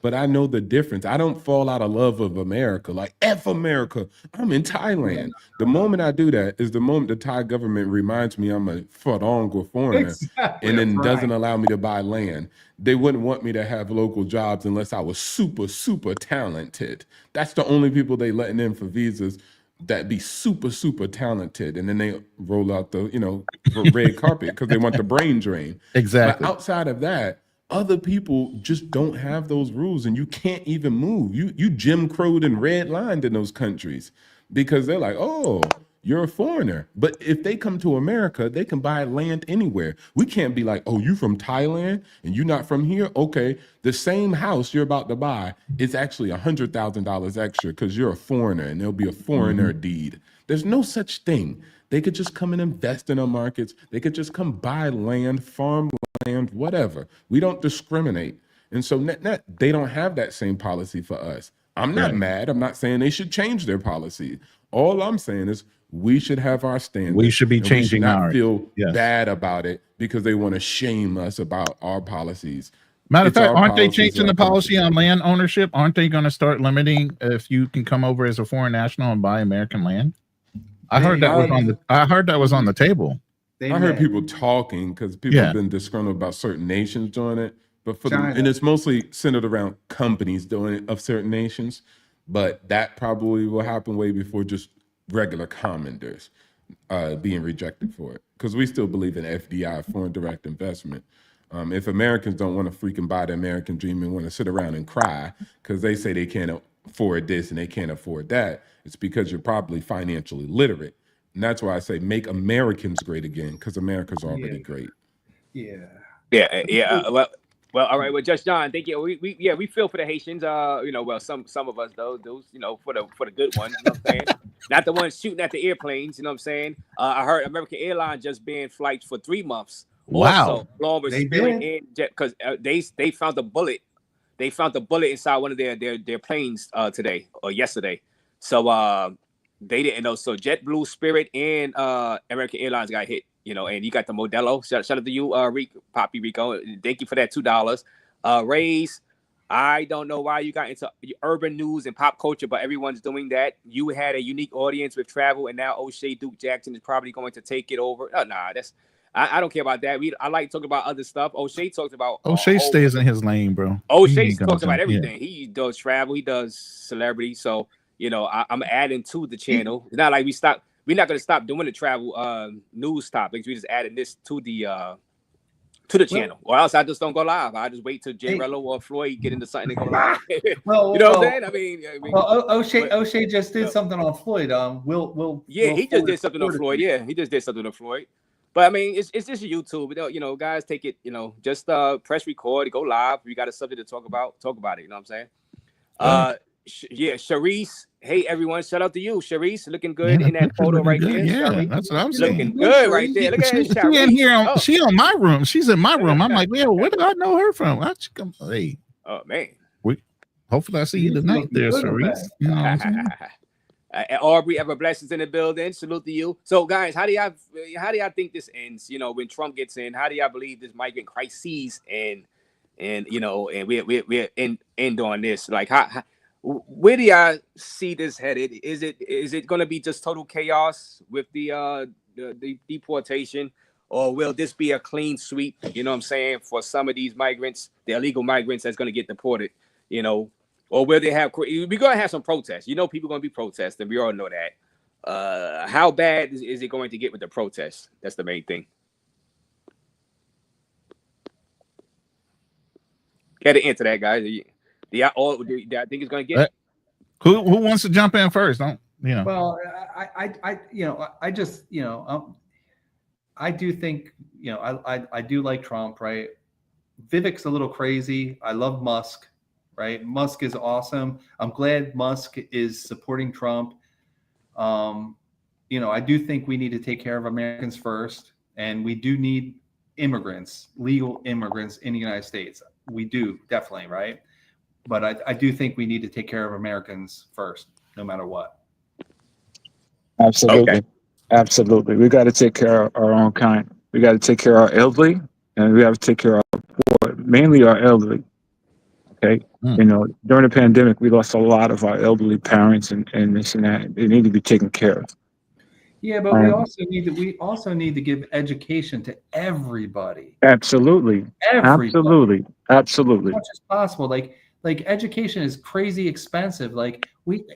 But I know the difference. I don't fall out of love of America. Like, F America, I'm in Thailand. The moment I do that is the moment the Thai government reminds me I'm a Farong or foreigner and then doesn't allow me to buy land. They wouldn't want me to have local jobs unless I was super, super talented. That's the only people they letting in for visas that be super, super talented. And then they roll out the, you know, red carpet because they want the brain drain. Exactly. But outside of that, other people just don't have those rules and you can't even move. You Jim Crowed and redlined in those countries because they're like, oh, you're a foreigner. But if they come to America, they can buy land anywhere. We can't be like, oh, you from Thailand and you're not from here? Okay, the same house you're about to buy is actually $100,000 extra because you're a foreigner and there'll be a foreigner deed. There's no such thing. They could just come and invest in our markets. They could just come buy land, farm land, whatever. We don't discriminate. And so they don't have that same policy for us. I'm not mad. I'm not saying they should change their policy. All I'm saying is we should have our standards. We should be changing ours. We should not feel bad about it because they want to shame us about our policies. Matter of It's fact, our aren't they policies changing the that come policy to on land ownership? Aren't they going to start limiting if you can come over as a foreign national and buy American land? I heard that was on the table. I heard people talking because people have been disgruntled about certain nations doing it, but and it's mostly centered around companies doing it of certain nations. But that probably will happen way before just regular commoners being rejected for it, because we still believe in FDI, foreign direct investment. If Americans don't want to freaking buy the American dream and want to sit around and cry because they say they can't afford this and they can't afford that, it's because you're probably financially literate. And that's why I say make Americans great again, because America's already great. Yeah. Well, all right. Well, Judge John, thank you. We feel for the Haitians. Well, some of us though, those, for the good ones. You know what I'm saying? Not the ones shooting at the airplanes. You know what I'm saying? I heard American Airlines just banned flights for 3 months. Wow. Also, along with Spirit and Jet, because they found the bullet. They found the bullet inside one of their planes today or yesterday. So they didn't know. So JetBlue, Spirit, and American Airlines got hit. And you got the Modelo. Shout out to you, Poppy Rico. Thank you for that $2. Raise. I don't know why you got into urban news and pop culture, but everyone's doing that. You had a unique audience with travel, and now O'Shea Duke Jackson is probably going to take it over. I don't care about that. I like talking about other stuff. O'Shea talks about. O'Shea stays in his lane, bro. O'Shea talks about everything. Yeah. He does travel. He does celebrity. So I'm adding to the channel. It's not like we stop. We're not going to stop doing the travel news topics. We just added this to the channel. Or else I just don't go live. I just wait till Jay Rello or Floyd get into something and go live. What I'm saying? I mean, O'Shea just did something on Floyd. He just did something on Floyd. Yeah, he just did something on Floyd. But I mean, it's just YouTube. Guys, take it. Just press record, go live. We got a subject to talk about it. You know what I'm saying? Sharice. Hey everyone, shout out to you, Sharice. Looking good in that photo right there. Yeah, Sharice. that's what I'm saying. Looking good right there. Look at Sharice. She in here. She on my room. She's in my room. I'm like, where do I know her from? How'd she come? Hey. Oh man. Hopefully I see you tonight there, Sharice. You know what I'm saying? Aubrey Ever Blessings in the building. Salute to you. So guys, how do y'all think this ends? When Trump gets in, how do y'all believe this migrant crisis and we're end on this? Like how where do y'all see this headed? Is it going to be just total chaos with the deportation, or will this be a clean sweep? You know what I'm saying, for some of these migrants, the illegal migrants that's going to get deported. Or will they have? We're going to have some protests. People are going to be protesting. We all know that. How bad is it going to get with the protests? That's the main thing. Got to answer that, guys. Do I think it's going to get? Who wants to jump in first? Well, I do think, I do like Trump, right? Vivek's a little crazy. I love Musk, right? Musk is awesome. I'm glad Musk is supporting Trump. I do think we need to take care of Americans first, and we do need immigrants, legal immigrants in the United States. We do, definitely, right? But I do think we need to take care of Americans first, no matter what. Absolutely. Okay. Absolutely. We got to take care of our own kind. We got to take care of our elderly, and we have to take care of our poor, mainly our elderly. Okay. During the pandemic, we lost a lot of our elderly parents and this and that. They need to be taken care of. Yeah, but we also need to give education to everybody. Absolutely. Everybody. Absolutely. As much as possible. Like education is crazy expensive.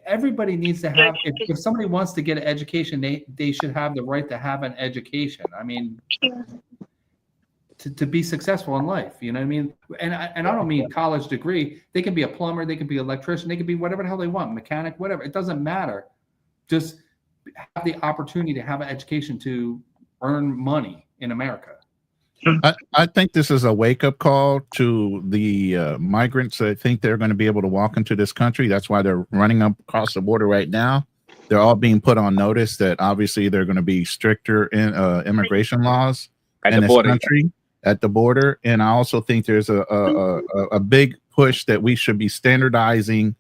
Everybody needs to have, if somebody wants to get an education, they should have the right to have an education. I mean, to be successful in life, you know what I mean? And I don't mean college degree. They can be a plumber, they can be an electrician, they can be whatever the hell they want, mechanic, whatever. It doesn't matter. Just have the opportunity to have an education to earn money in America. I think this is a wake-up call to the migrants that think they're going to be able to walk into this country. That's why they're running up across the border right now. They're all being put on notice that obviously they're going to be stricter in immigration laws in this country at the border. And I also think there's a big push that we should be standardizing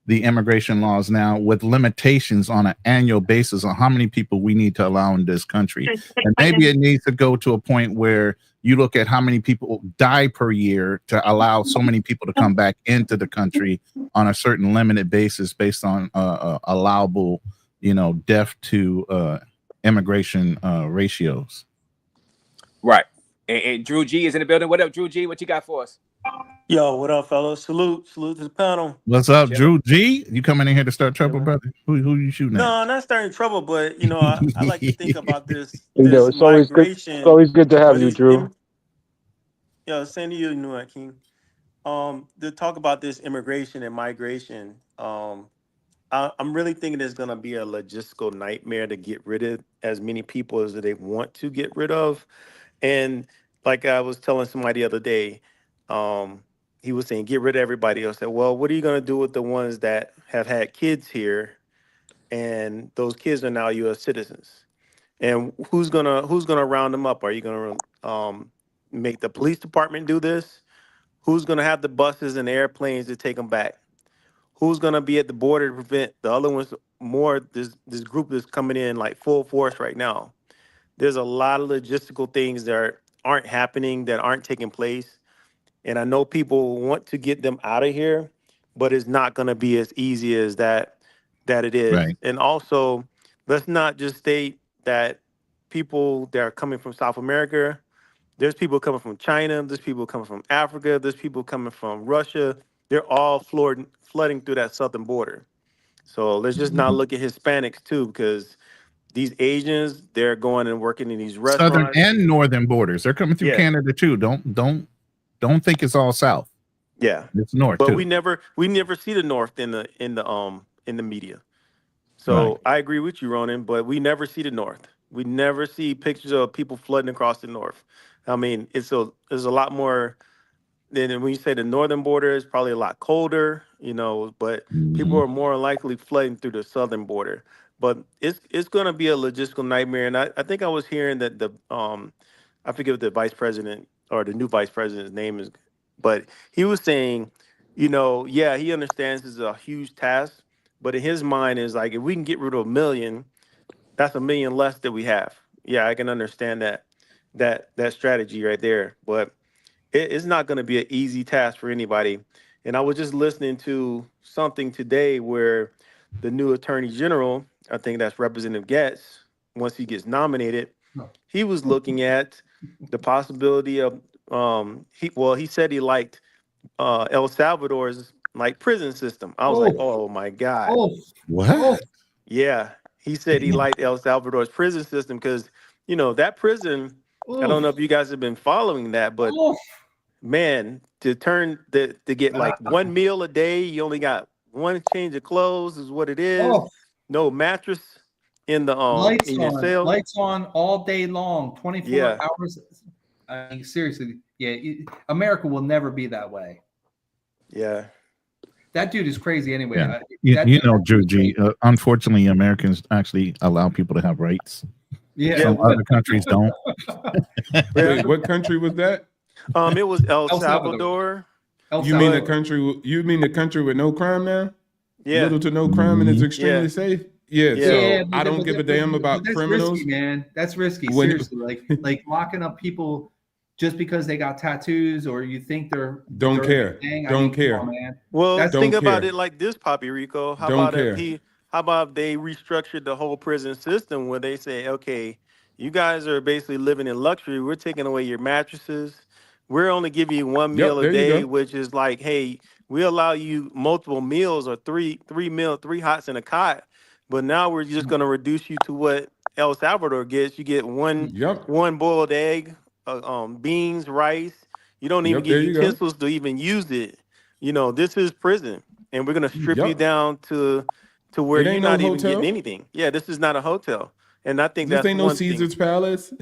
the immigration laws now with limitations on an annual basis on how many people we need to allow in this country. And maybe it needs to go to a point where you look at how many people die per year to allow so many people to come back into the country on a certain limited basis based on allowable, death to immigration ratios. Right. And Drew G is in the building. What up, Drew G? What you got for us? Yo, what up, fellas? Salute to the panel. What's up, Drew G? You coming in here to start trouble, brother? Who you shooting at? No, not starting trouble, but I like to think about this It's always good. migration. It's always good to have you, Drew. Same to you, New King. To talk about this immigration and migration. I'm really thinking it's gonna be a logistical nightmare to get rid of as many people as they want to get rid of. And like I was telling somebody the other day, he was saying, get rid of everybody else. I said, well, what are you going to do with the ones that have had kids here and those kids are now U.S. citizens? And who's gonna round them up? Are you going to make the police department do this? Who's going to have the buses and the airplanes to take them back? Who's going to be at the border to prevent the other ones more? This group is coming in like full force right now. There's a lot of logistical things that aren't happening, that aren't taking place. And I know people want to get them out of here, but it's not going to be as easy as that it is. Right. And also, let's not just state that people that are coming from South America, there's people coming from China, there's people coming from Africa, there's people coming from Russia. They're all flooding through that southern border. So let's just not look at Hispanics too, because these Asians, they're going and working in these restaurants. Southern and northern borders. They're coming through Canada too. Don't think it's all south. Yeah, it's north. But too. we never see the north in the media. So Right. I agree with you, Ronan. But we never see the north. We never see pictures of people flooding across the north. I mean, there's a lot more. Then when you say the northern border is probably a lot colder, but people are more likely flooding through the southern border. But it's going to be a logistical nightmare. And I think I was hearing that I forget what the vice president or the new vice president's name is, but he was saying, he understands this is a huge task, but in his mind is like, if we can get rid of 1 million, that's 1 million less that we have. Yeah, I can understand that strategy right there, but it's not going to be an easy task for anybody. And I was just listening to something today where the new attorney general, I think that's Representative Getz, once he gets nominated, he was looking at the possibility of he said he liked El Salvador's prison system. I was like, oh my God. What? Yeah. He said he liked El Salvador's prison system because, that prison, I don't know if you guys have been following that, but man, to get like 1 meal a day, you only got one change of clothes is what it is. No mattress in the lights in your on, cell. lights on all day long, 24 Yeah. hours. I mean, seriously, America will never be that way. Yeah. That dude is crazy anyway. Yeah. Drew G. Unfortunately, Americans actually allow people to have rights. Yeah. Some other countries don't. Wait, what country was that? It was El Salvador. You mean the country with no crime now? Yeah. Little to no crime and it's extremely safe. Yeah. So I don't give a damn about that's criminals. Risky, man. That's risky. Seriously, like locking up people just because they got tattoos or you think they're don't care. Don't care. On, man. Well, think about it like this, Papi Rico. How Don't about care. how about they restructured the whole prison system where they say, okay, you guys are basically living in luxury. We're taking away your mattresses. We're only giving you 1 meal a day, which is like, hey, we allow you multiple meals or three hots and a cot. But now we're just going to reduce you to what El Salvador gets. You get one boiled egg, beans, rice. You don't even get utensils to even use it. This is prison, and we're going to strip you down to where you're not even getting anything. Yeah, this is not a hotel. And I think this ain't no Caesar's Palace.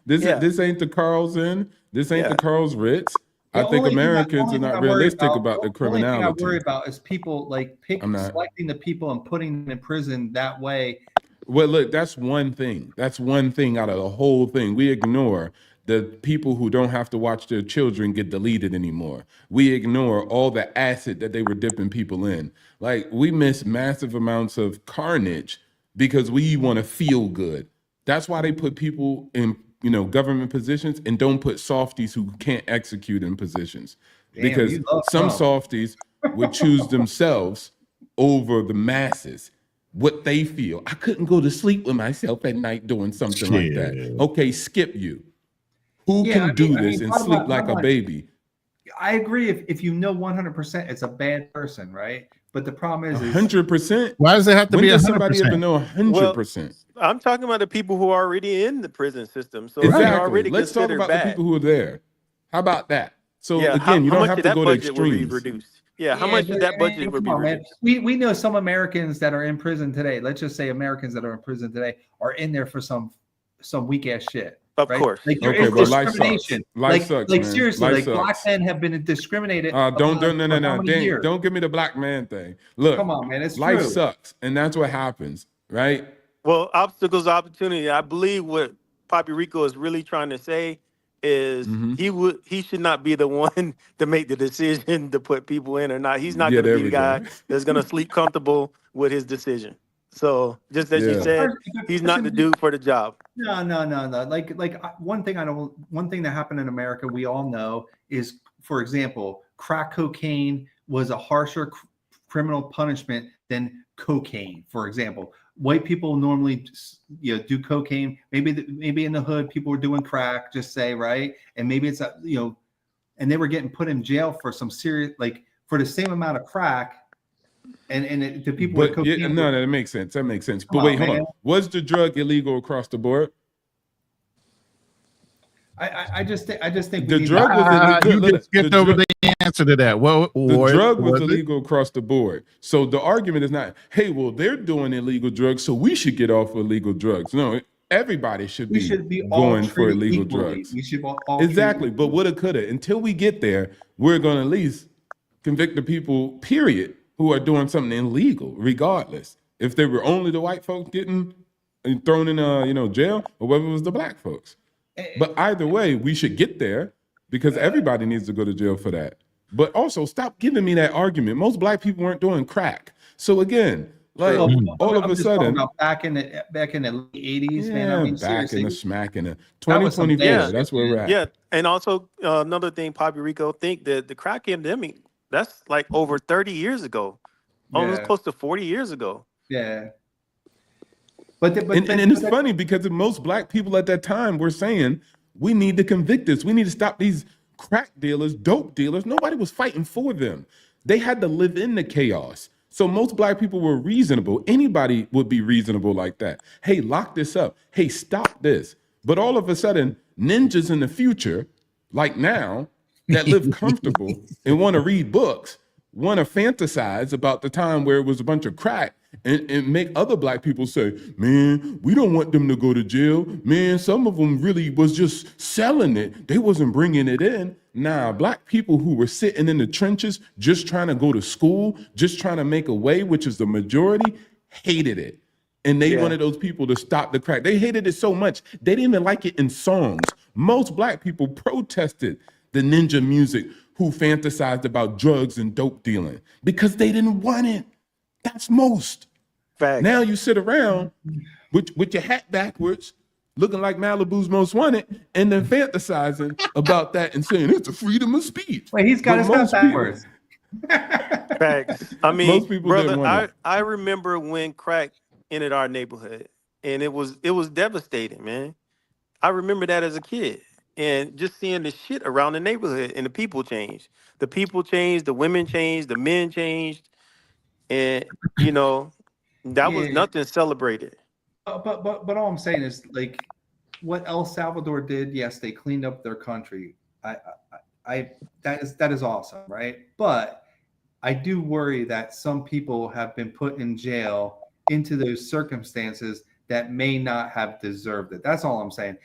This ain't the Carl's Inn. This ain't the Carl's Ritz. I think Americans are not realistic about the criminality. The only thing I worry about is people selecting the people and putting them in prison that way. Well, look, that's one thing. That's one thing out of the whole thing. We ignore the people who don't have to watch their children get deleted anymore. We ignore all the acid that they were dipping people in. Like, we miss massive amounts of carnage because we want to feel good. That's why they put people in, government positions and don't put softies who can't execute in positions. Damn, because some softies would choose themselves over the masses, what they feel. I couldn't go to sleep with myself at night doing something like that. Okay, skip you. Who can do this and sleep like a baby? I agree if you know 100% it's a bad person, right? But the problem is 100%. Why does it have to be 100%? Does somebody ever know 100%? I'm talking about the people who are already in the prison system. So exactly. they're already Let's talk about bad. the people who are there. How about that? So again, you don't have to go to extremes. How much did that budget would be reduced? We know some Americans that are in prison today. Let's just say Americans that are in prison today are in there for some weak ass shit. Of course. Like there is discrimination. Life sucks, like seriously, like black men have been discriminated. Don't give me the black man thing. Look, come on, man, it's life true. sucks, and that's what happens, right? Well, obstacles, opportunity. I believe what Papi Rico is really trying to say is he should not be the one to make the decision to put people in or not. He's not going to be the guy that's going to sleep comfortable with his decision. So just as you said, he's not the dude for the job. No. Like one thing that happened in America, we all know is, for example, crack cocaine was a harsher criminal punishment than cocaine. For example, white people normally, do cocaine. Maybe in the hood, people were doing crack. Just say, right, and maybe it's and they were getting put in jail for some serious, like for the same amount of crack. And the people with cocaine. That makes sense. But wait, hold on. Was the drug illegal across the board? I just think the drug was illegal. You just skipped over the answer to that. Well, the drug was illegal across the board. So the argument is not, hey, well, they're doing illegal drugs, so we should get off illegal drugs. No, everybody should be going for illegal drugs. We should all exactly. But woulda, coulda. Until we get there, we're going to at least convict the people, period, who are doing something illegal, regardless. If they were only the white folks getting thrown in jail, or whether it was the black folks. But either way, we should get there because everybody needs to go to jail for that. But also, stop giving me that argument. Most black people weren't doing crack. So again, like all of a sudden, back in the late 80s, man. I mean, back in the smack in the 2024. That's where we're at. Yeah, and also another thing, Papi Rico, think that the crack epidemic, that's like over 30 years ago, almost close to 40 years ago. Yeah. But it's funny because most black people at that time were saying, we need to convict this. We need to stop these crack dealers, dope dealers. Nobody was fighting for them. They had to live in the chaos. So most black people were reasonable. Anybody would be reasonable like that. Hey, lock this up. Hey, stop this. But all of a sudden, ninjas in the future, like now, that live comfortable and want to read books, want to fantasize about the time where it was a bunch of crack and make other black people say, man, we don't want them to go to jail. Man, some of them really was just selling it. They wasn't bringing it in. Nah, black people who were sitting in the trenches, just trying to go to school, just trying to make a way, which is the majority, hated it. And they wanted those people to stop the crack. They hated it so much, they didn't even like it in songs. Most black people protested the ninja music who fantasized about drugs and dope dealing because they didn't want it. That's most. Fact. Now you sit around with your hat backwards, looking like Malibu's Most Wanted, and then fantasizing about that and saying it's a freedom of speech. Wait, he's got his hat backwards. Facts. I mean, most people brother, I remember when crack entered our neighborhood, and it was devastating, man. I remember that as a kid. And just seeing the shit around the neighborhood and the people changed. The people changed, the women changed, the men changed. And, that was nothing celebrated. But all I'm saying is, like, what El Salvador did, yes, they cleaned up their country. That is awesome, right? But I do worry that some people have been put in jail into those circumstances that may not have deserved it. That's all I'm saying.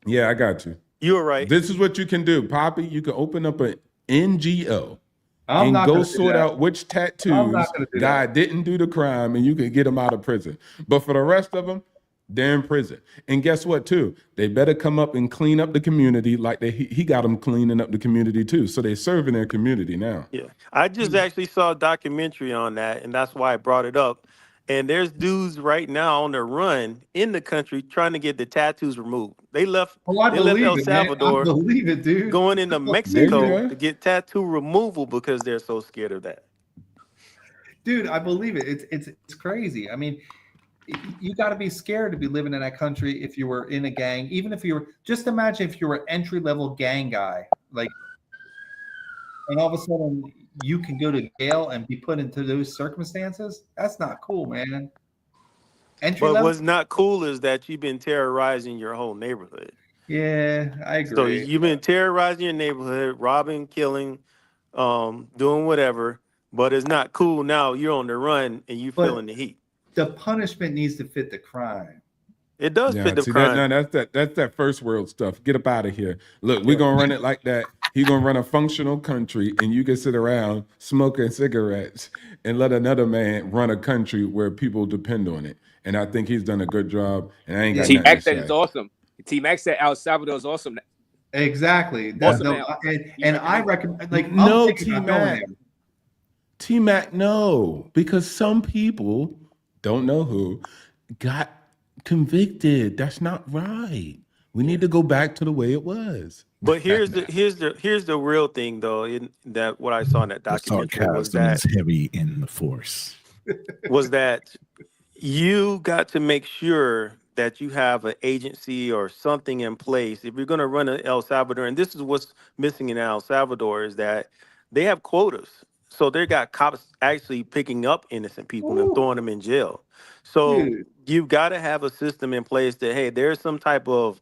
Yeah, I got you. You were right. This is what you can do, Papi. You can open up an NGO and go sort out which tattoos guy didn't do the crime, and you can get him out of prison. But for the rest of them, They're in prison. And guess what, too? They better come up and clean up the community like he got them cleaning up the community, too. So they're serving their community now. Yeah. I just actually saw a documentary on that, and that's why I brought it up. And there's dudes right now on the run in the country trying to get the tattoos removed. They left I they left believe El it, man. I Salvador believe it, dude. going into There you Mexico go. to get tattoo removal because they're so scared of that. Dude, I believe it. It's crazy. I mean, you got to be scared to be living in that country if you were in a gang. Even if you were, just imagine if you were an entry-level gang guy, like, and all of a sudden you can go to jail and be put into those circumstances. That's not cool, man. Entry But level. what's not cool is that you've been terrorizing your whole neighborhood. Yeah, I agree. So you've been terrorizing your neighborhood, robbing, killing, doing whatever. But it's not cool now. You're on the run and you feeling the heat. The punishment needs to fit the crime. It does fit the See, crime. that's that first world stuff. Get up out of here. Look, we're gonna run it like that. He's gonna run a functional country, and you can sit around smoking cigarettes and let another man run a country where people depend on it. And I think he's done a good job. And I ain't got nothing T-Mac to said say. it's awesome. T-Mac said El Salvador is awesome. Exactly. Awesome, and I recommend, like, No, T-Mac, no, because some people don't know who got convicted. That's not right. We need to go back to the way it was. But here's the real thing though. In that what I saw in that The documentary was sarcasm that is heavy in the force. you got to make sure that you have an agency or something in place if you're going to run an El Salvador. And this is what's missing in El Salvador is that they have quotas. So they got cops actually picking up innocent people and throwing them in jail. So you've got to have a system in place that, hey, there's some type of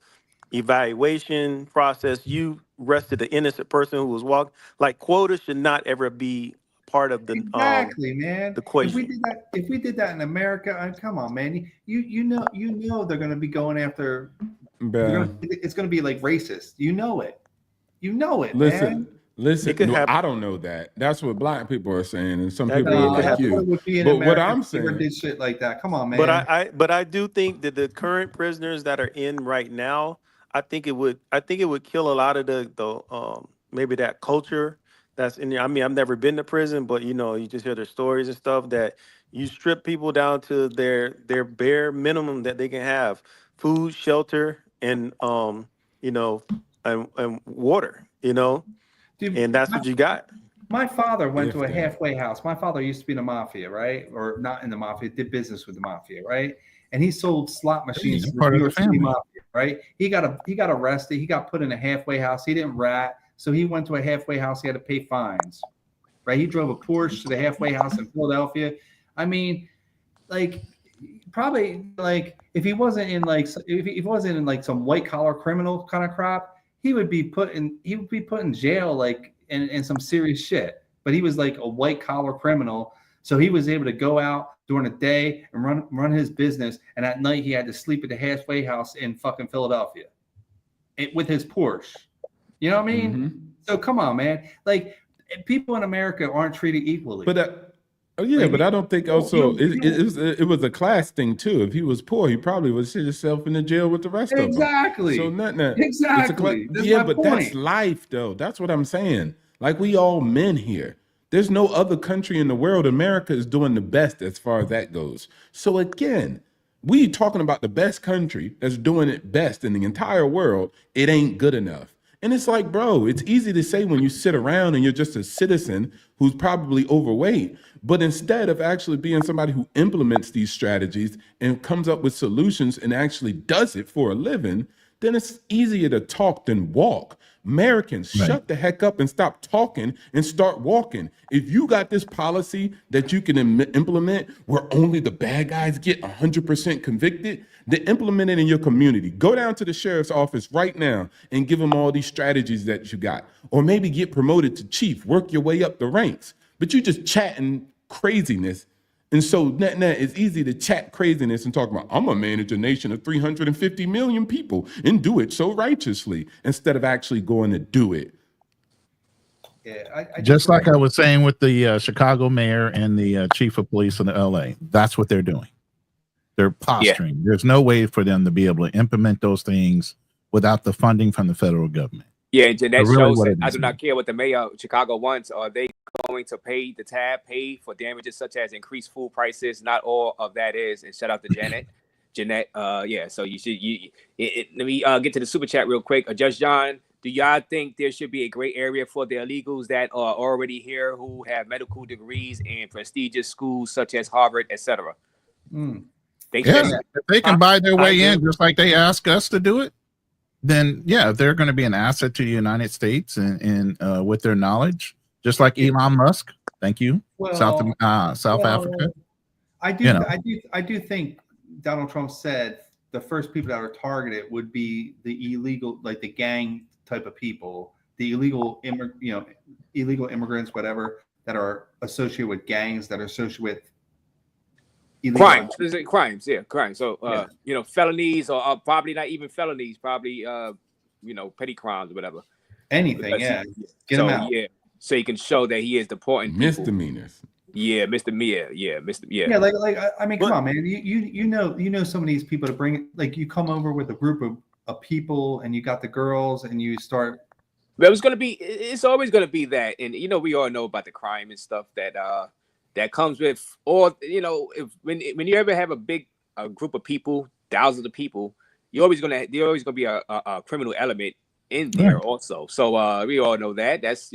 evaluation process. You arrested an innocent person who was walking. Like quotas should not ever be part of the man. the equation. If we did that in America, come on, man. You know they're going to be going after. It's going to be like racist. You know it. Man. Listen. No, I don't know that. That's what black people are saying, and some people are like you. But what I'm saying, did shit like that. Come on, man. But I do think that the current prisoners that are in right now, I think it would kill a lot of the maybe that culture that's in there. I mean, I've never been to prison, but you just hear their stories and stuff that you strip people down to their bare minimum that they can have: food, shelter, and and water. Dude, and that's what you got. My father went to a halfway house. My father used to be in the mafia, right? Or not in the mafia, did business with the mafia, right? And he sold slot machines to the New York City mafia, right? He got arrested. He got put in a halfway house. He didn't rat, so he went to a halfway house. He had to pay fines, right? He drove a Porsche to the halfway house in Philadelphia. I mean, like, probably like if he wasn't in like some white collar criminal kind of crap, he would be put in jail, like in some serious shit. But he was like a white collar criminal, so he was able to go out during the day and run his business, and at night he had to sleep at the halfway house in fucking Philadelphia, with his Porsche. You know what I mean? Mm-hmm. So come on, man. Like, people in America aren't treated equally. But but I don't think also it was a class thing too. If he was poor, he probably would sit himself in the jail with the rest of them. Exactly. So nothing. Exactly. But that's life, though. That's what I'm saying. Like, we all men here. There's no other country in the world. America is doing the best as far as that goes. So again, we talking about the best country that's doing it best in the entire world. It ain't good enough. And it's like, bro, it's easy to say when you sit around and you're just a citizen who's probably overweight. But instead of actually being somebody who implements these strategies and comes up with solutions and actually does it for a living, then it's easier to talk than walk. Americans, shut the heck up and stop talking and start walking. If you got this policy that you can implement where only the bad guys get 100% convicted, then implement it in your community. Go down to the sheriff's office right now and give them all these strategies that you got. Or maybe get promoted to chief, work your way up the ranks. But you just chatting craziness. And so it's easy to chat craziness and talk about, I'm gonna manage a nation of 350 million people and do it so righteously, instead of actually going to do it. Yeah, just like I was saying with the Chicago mayor and the chief of police in the LA, that's what they're doing. They're posturing. There's no way for them to be able to implement those things without the funding from the federal government. Yeah, and Jeanette really shows that I is, do not care what the mayor of Chicago wants. Are they going to pay for damages such as increased food prices? Not all of that is. And shout out to Janet. Jeanette, yeah. So you should let me get to the super chat real quick. Judge John, do y'all think there should be a gray area for the illegals that are already here who have medical degrees in prestigious schools such as Harvard, etc.? If they can buy their way in, just like they ask us to do it, then yeah, they're going to be an asset to the United States and with their knowledge, just like Elon Musk. Thank you, South Africa. I do think Donald Trump said the first people that are targeted would be the illegal, like the gang type of people, the illegal immigrants, whatever, that are associated with gangs, that are associated with crimes. So felonies or probably not even felonies, probably petty crimes or whatever. Anything, Get him out. Yeah, so he can show that he is deporting misdemeanors. Yeah, misdemeanor. Yeah, I mean, come on, man. You know some of these people to bring, like, you come over with a group of people and you got the girls and you start. But it's always gonna be that, and we all know about the crime and stuff that comes with, or when you ever have a group of people, thousands of people, there's always gonna be a criminal element in there also. So we all know that. That's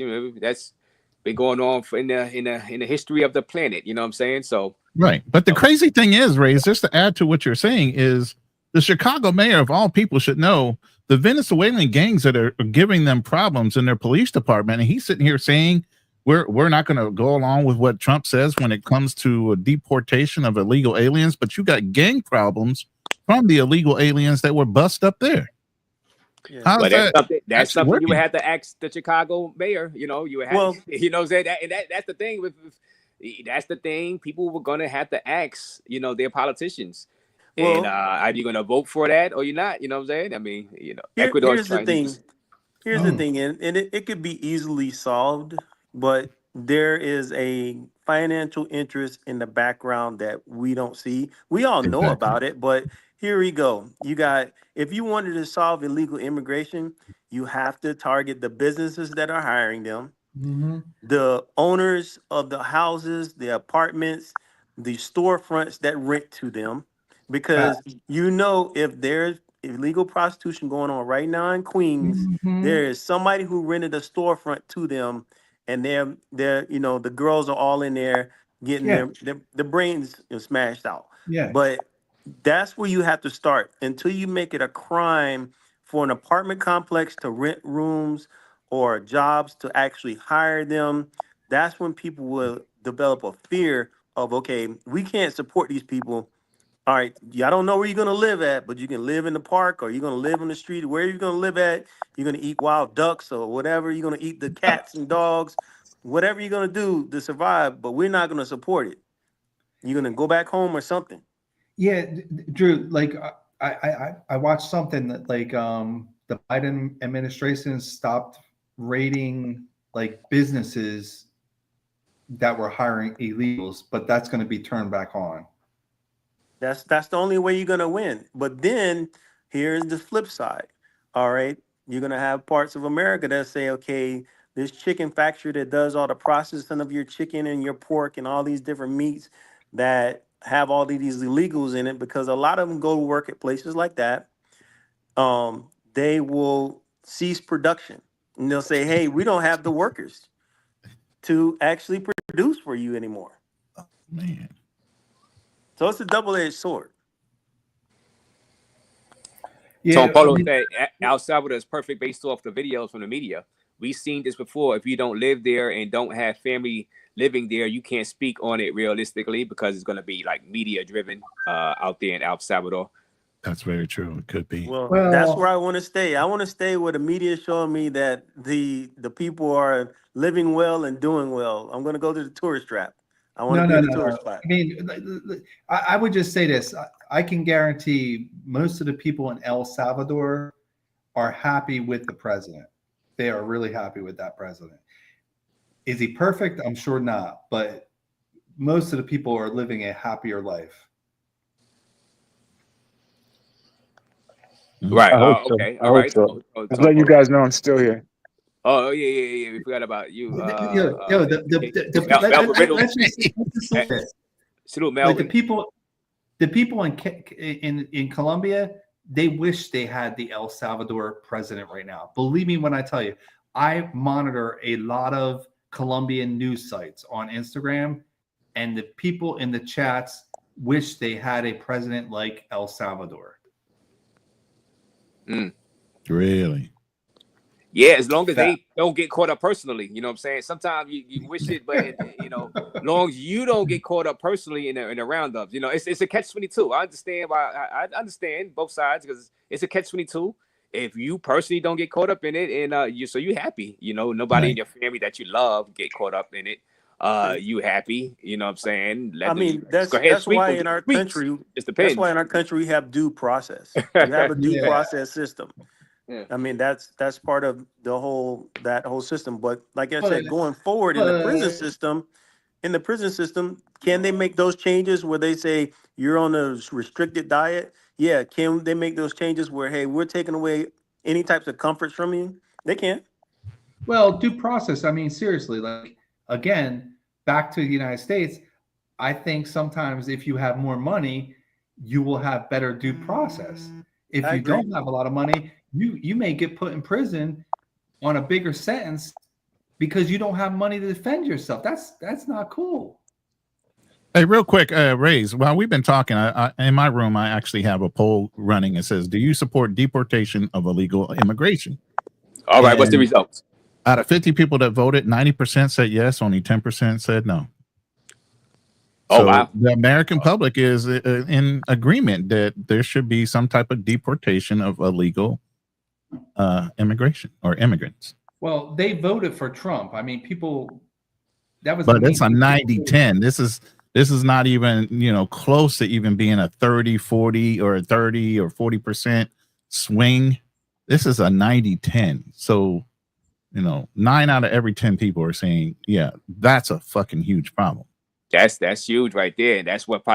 been going on in the history of the planet. You know what I'm saying? So right. But the crazy thing is, Ray, just to add to what you're saying, is the Chicago mayor of all people should know the Venezuelan gangs that are giving them problems in their police department, and he's sitting here saying we're not going to go along with what Trump says when it comes to a deportation of illegal aliens, but you got gang problems from the illegal aliens that were bust up there. Yeah. But that's something you would have to ask the Chicago mayor. You would have, that's the thing that's the thing. People were gonna have to ask, their politicians. And are you gonna vote for that or you're not? You know what I'm saying? I mean, here's the thing. Here's the thing, and it could be easily solved, but there is a financial interest in the background that we don't see. We all know about it, but here we go. If you wanted to solve illegal immigration, you have to target the businesses that are hiring them, the owners of the houses, the apartments, the storefronts that rent to them, because if there's illegal prostitution going on right now in Queens, there is somebody who rented a storefront to them, and they're the girls are all in there getting their brains smashed out. But that's where you have to start. Until you make it a crime for an apartment complex to rent rooms or jobs to actually hire them, that's when people will develop a fear of, okay, we can't support these people. All right, I don't know where you're going to live at, but you can live in the park, or you're going to live on the street. Where you're going to live at, you're going to eat wild ducks or whatever. You're going to eat the cats and dogs, whatever you're going to do to survive, but we're not going to support it. You're going to go back home or something. Yeah, Drew, like I watched something that the Biden administration stopped rating like businesses that were hiring illegals, but that's going to be turned back on. That's the only way you're going to win. But then here's the flip side. All right, you're going to have parts of America that say, okay, this chicken factory that does all the processing of your chicken and your pork and all these different meats that have all these illegals in it, because a lot of them go to work at places like that. They will cease production, and they'll say, hey, we don't have the workers to actually produce for you anymore. Oh, man. So it's a double-edged sword. Yeah, so Polo said El Salvador is perfect based off the videos from the media. We've seen this before. If you don't live there and don't have family living there, you can't speak on it realistically because it's going to be like media driven out there in El Salvador. That's very true. It could be. Well, that's where I want to stay. I want to stay where the media is showing me that the people are living well and doing well. I'm going to go to the tourist trap. I want to be in the tourist spot. I mean, I would just say this. I can guarantee most of the people in El Salvador are happy with the president. They are really happy with that president. Is he perfect? I'm sure not. But most of the people are living a happier life. Right. I hope so. Okay. I All hope right. so. Just letting you guys know I'm still here. Oh yeah. We forgot about you. Let's Riddle. just say this. Salute, Like Melvin. the people in Colombia, they wish they had the El Salvador president right now. Believe me when I tell you, I monitor a lot of Colombian news sites on Instagram, and the people in the chats wish they had a president like El Salvador. Really? Yeah, as long as they don't get caught up personally, you know what I'm saying? Sometimes you wish it, but as long as you don't get caught up personally in the roundups, it's a catch-22. I understand I understand both sides, because it's a catch-22. If you personally don't get caught up in it, and you happy, nobody in your family that you love get caught up in it. You happy, you know what I'm saying? That's why in our country, it depends. That's why in our country we have due process. You have a due process system. Yeah. I mean, that's part of that whole system. But like I said, going forward in the prison system, can they make those changes where they say you're on a restricted diet? Yeah, can they make those changes where, hey, we're taking away any types of comforts from you? They can. Well, due process. I mean, seriously, like, again, back to the United States, I think sometimes if you have more money, you will have better due process. If you don't have a lot of money, you may get put in prison on a bigger sentence because you don't have money to defend yourself. That's not cool. Hey, real quick, Rays, while we've been talking, I in my room, I actually have a poll running. It says, do you support deportation of illegal immigration? All right, what's the results? Out of 50 people that voted, 90% said yes, only 10% said no. So wow. The American public is in agreement that there should be some type of deportation of illegal immigration or immigrants. Well, they voted for Trump. I mean, people, that was. But it's a 90-10. This is not even, close to even being a 30-40 or a 30 or 40% swing. This is a 90-10. So, 9 out of every 10 people are saying, yeah, that's a fucking huge problem. That's huge right there. And that's what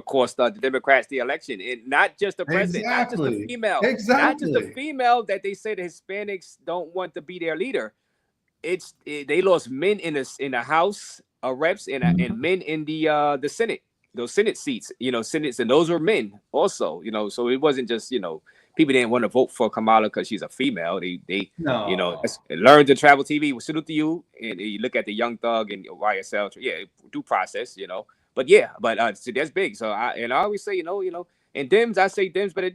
cost the Democrats the election. And not just the president, not just the female. Not just the female that they say the Hispanics don't want to be their leader. They lost men in the House of Reps and men in the Senate. Those Senate seats, Senates, and those were men also, so it wasn't just, people didn't want to vote for Kamala because she's a female. They learn to travel TV. We salute to you, and you look at the Young Thug and YSL. Yeah, due process, But so that's big. So I always say, and Dems, I say Dems better,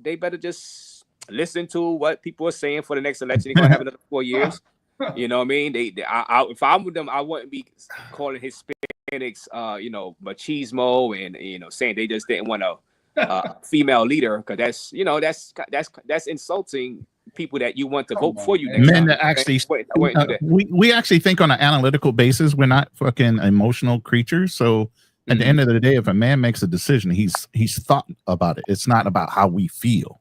they better just listen to what people are saying for the next election. They're gonna have another 4 years. You know what I mean? If I'm with them, I wouldn't be calling Hispanics, machismo and saying they just didn't want a female leader, because that's insulting people that you want to vote for you. Men that actually, we actually think on an analytical basis. We're not fucking emotional creatures. So at the end of the day, if a man makes a decision, he's thought about it. It's not about how we feel.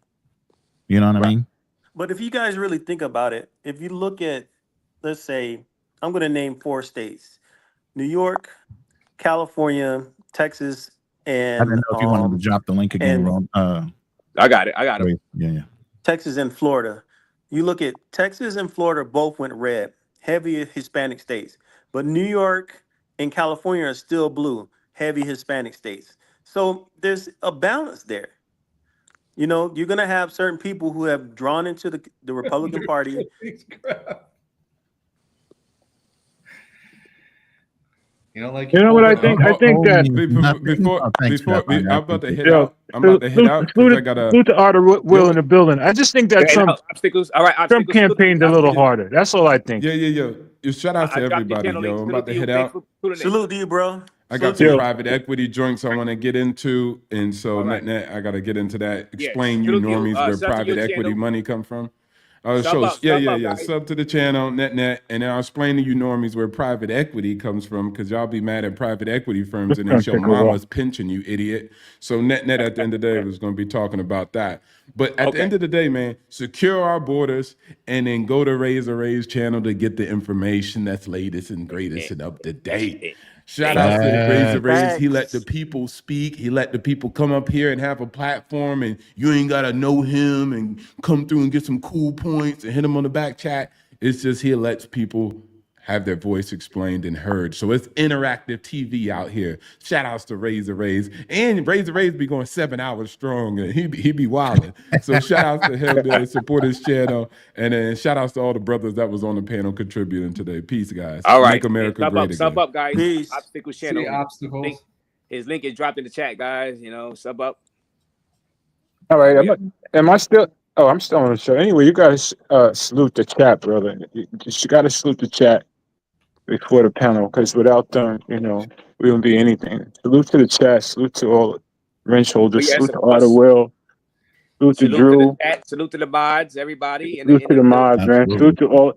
You know what I mean? But if you guys really think about it, if you look at, let's say, I'm going to name 4 states: New York, California, Texas, and I don't know if you wanted to drop the link again, Ron. I got it. Yeah. Texas and Florida. You look at Texas and Florida, both went red, heavy Hispanic states. But New York and California are still blue, heavy Hispanic states. So there's a balance there. You're going to have certain people who have drawn into the Republican Party. What I think? I think that before I'm about to hit out. I'm about to hit out because I gotta. Salute to Arthur Will in the building. I just think that Trump campaigned a little harder. That's all I think. Yeah. Shout out to everybody, yo. I'm about to hit out. Salute to you, bro. I got some private equity joints I want to get into, and so net I got to get into that. Explain you normies where private equity money come from. Sub to the channel, net, and I'll explain to you normies where private equity comes from, because y'all be mad at private equity firms and then your mama's pinching you, idiot. So net at the end of the day was going to be talking about that. But at the end of the day, man, secure our borders and then go to Raise channel to get the information that's latest and greatest and up to date. Shout out to Razor Rays. He let Facts. the people speak. He let the people come up here and have a platform, and you ain't gotta know him and come through and get some cool points and hit him on the back chat. It's just he lets people have their voice explained and heard. So it's interactive TV out here. Shout outs to Razor Rays. And Razor Rays be going 7 hours strong, and he be wilding. So shout outs to him there, support his channel. And then shout outs to all the brothers that was on the panel contributing today. Peace, guys. All right. Make America great again. Sub up, guys. Peace. Obstacle See channel. obstacles. His link is dropped in the chat, guys. You know, sub up. All right. Am I still? Oh, I'm still on the show. Anyway, you guys salute the chat, brother. You got to salute the chat before the panel, because without them, we wouldn't be anything. Salute to the chat. Salute to all wrench holders. Yes, salute of to course. Otter Will. Salute to Drew. To the chat. Salute to the mods, everybody. Salute to the mods, man. Absolutely. Salute to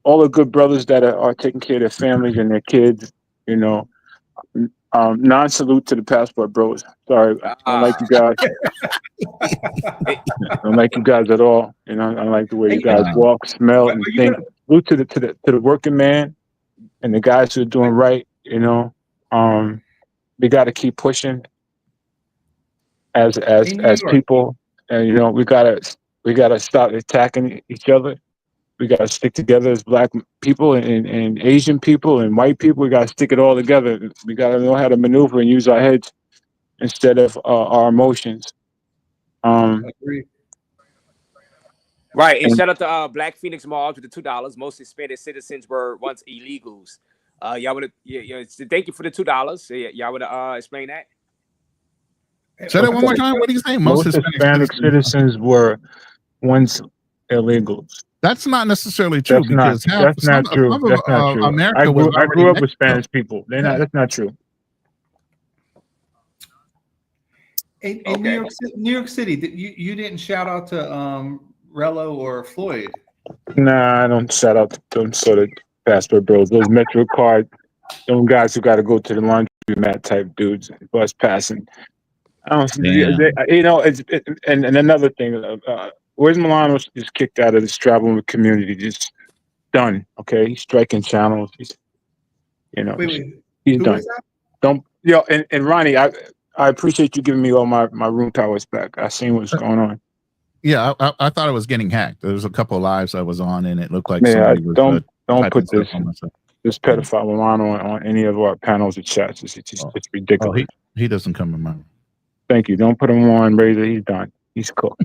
all the good brothers that are taking care of their families and their kids. Non-salute to the passport bros. Sorry, I don't like you guys. I don't like you guys at all. I don't like the way you guys walk, smell, and think. Salute to the working man and the guys who are doing right. We got to keep pushing as people, and we gotta stop attacking each other. We got to stick together as Black people and Asian people and white people. We got to stick it all together. We got to know how to maneuver and use our heads instead of our emotions. Agree. Right. And shout out to Black Phoenix Mobs with the $2. Most Hispanic citizens were once illegals. Y'all would thank you for the $2. Y'all would explain that? Say that one more time. What do you say? Most Hispanic citizens were once illegals. That's not necessarily true. That's not true. America I grew up with Spanish people. That's not true. In New York City, you didn't shout out to Rello or Floyd. Nah, I don't shout out to them sort of passport bros. Those Metro card, them guys who got to go to the laundromat type dudes, bus passing. I don't. And another thing. Where's Milano is kicked out of this traveling community? Just done. Okay, he's striking channels. He's done. Don't and Ronnie, I appreciate you giving me all my room powers back. I seen what's going on. Yeah, I thought it was getting hacked. There was a couple of lives I was on, and it looked like somebody was. Don't put this pedophile Milano on any of our panels or chats. It's ridiculous. He doesn't come in my room. Thank you. Don't put him on Razor. He's done. He's cooked.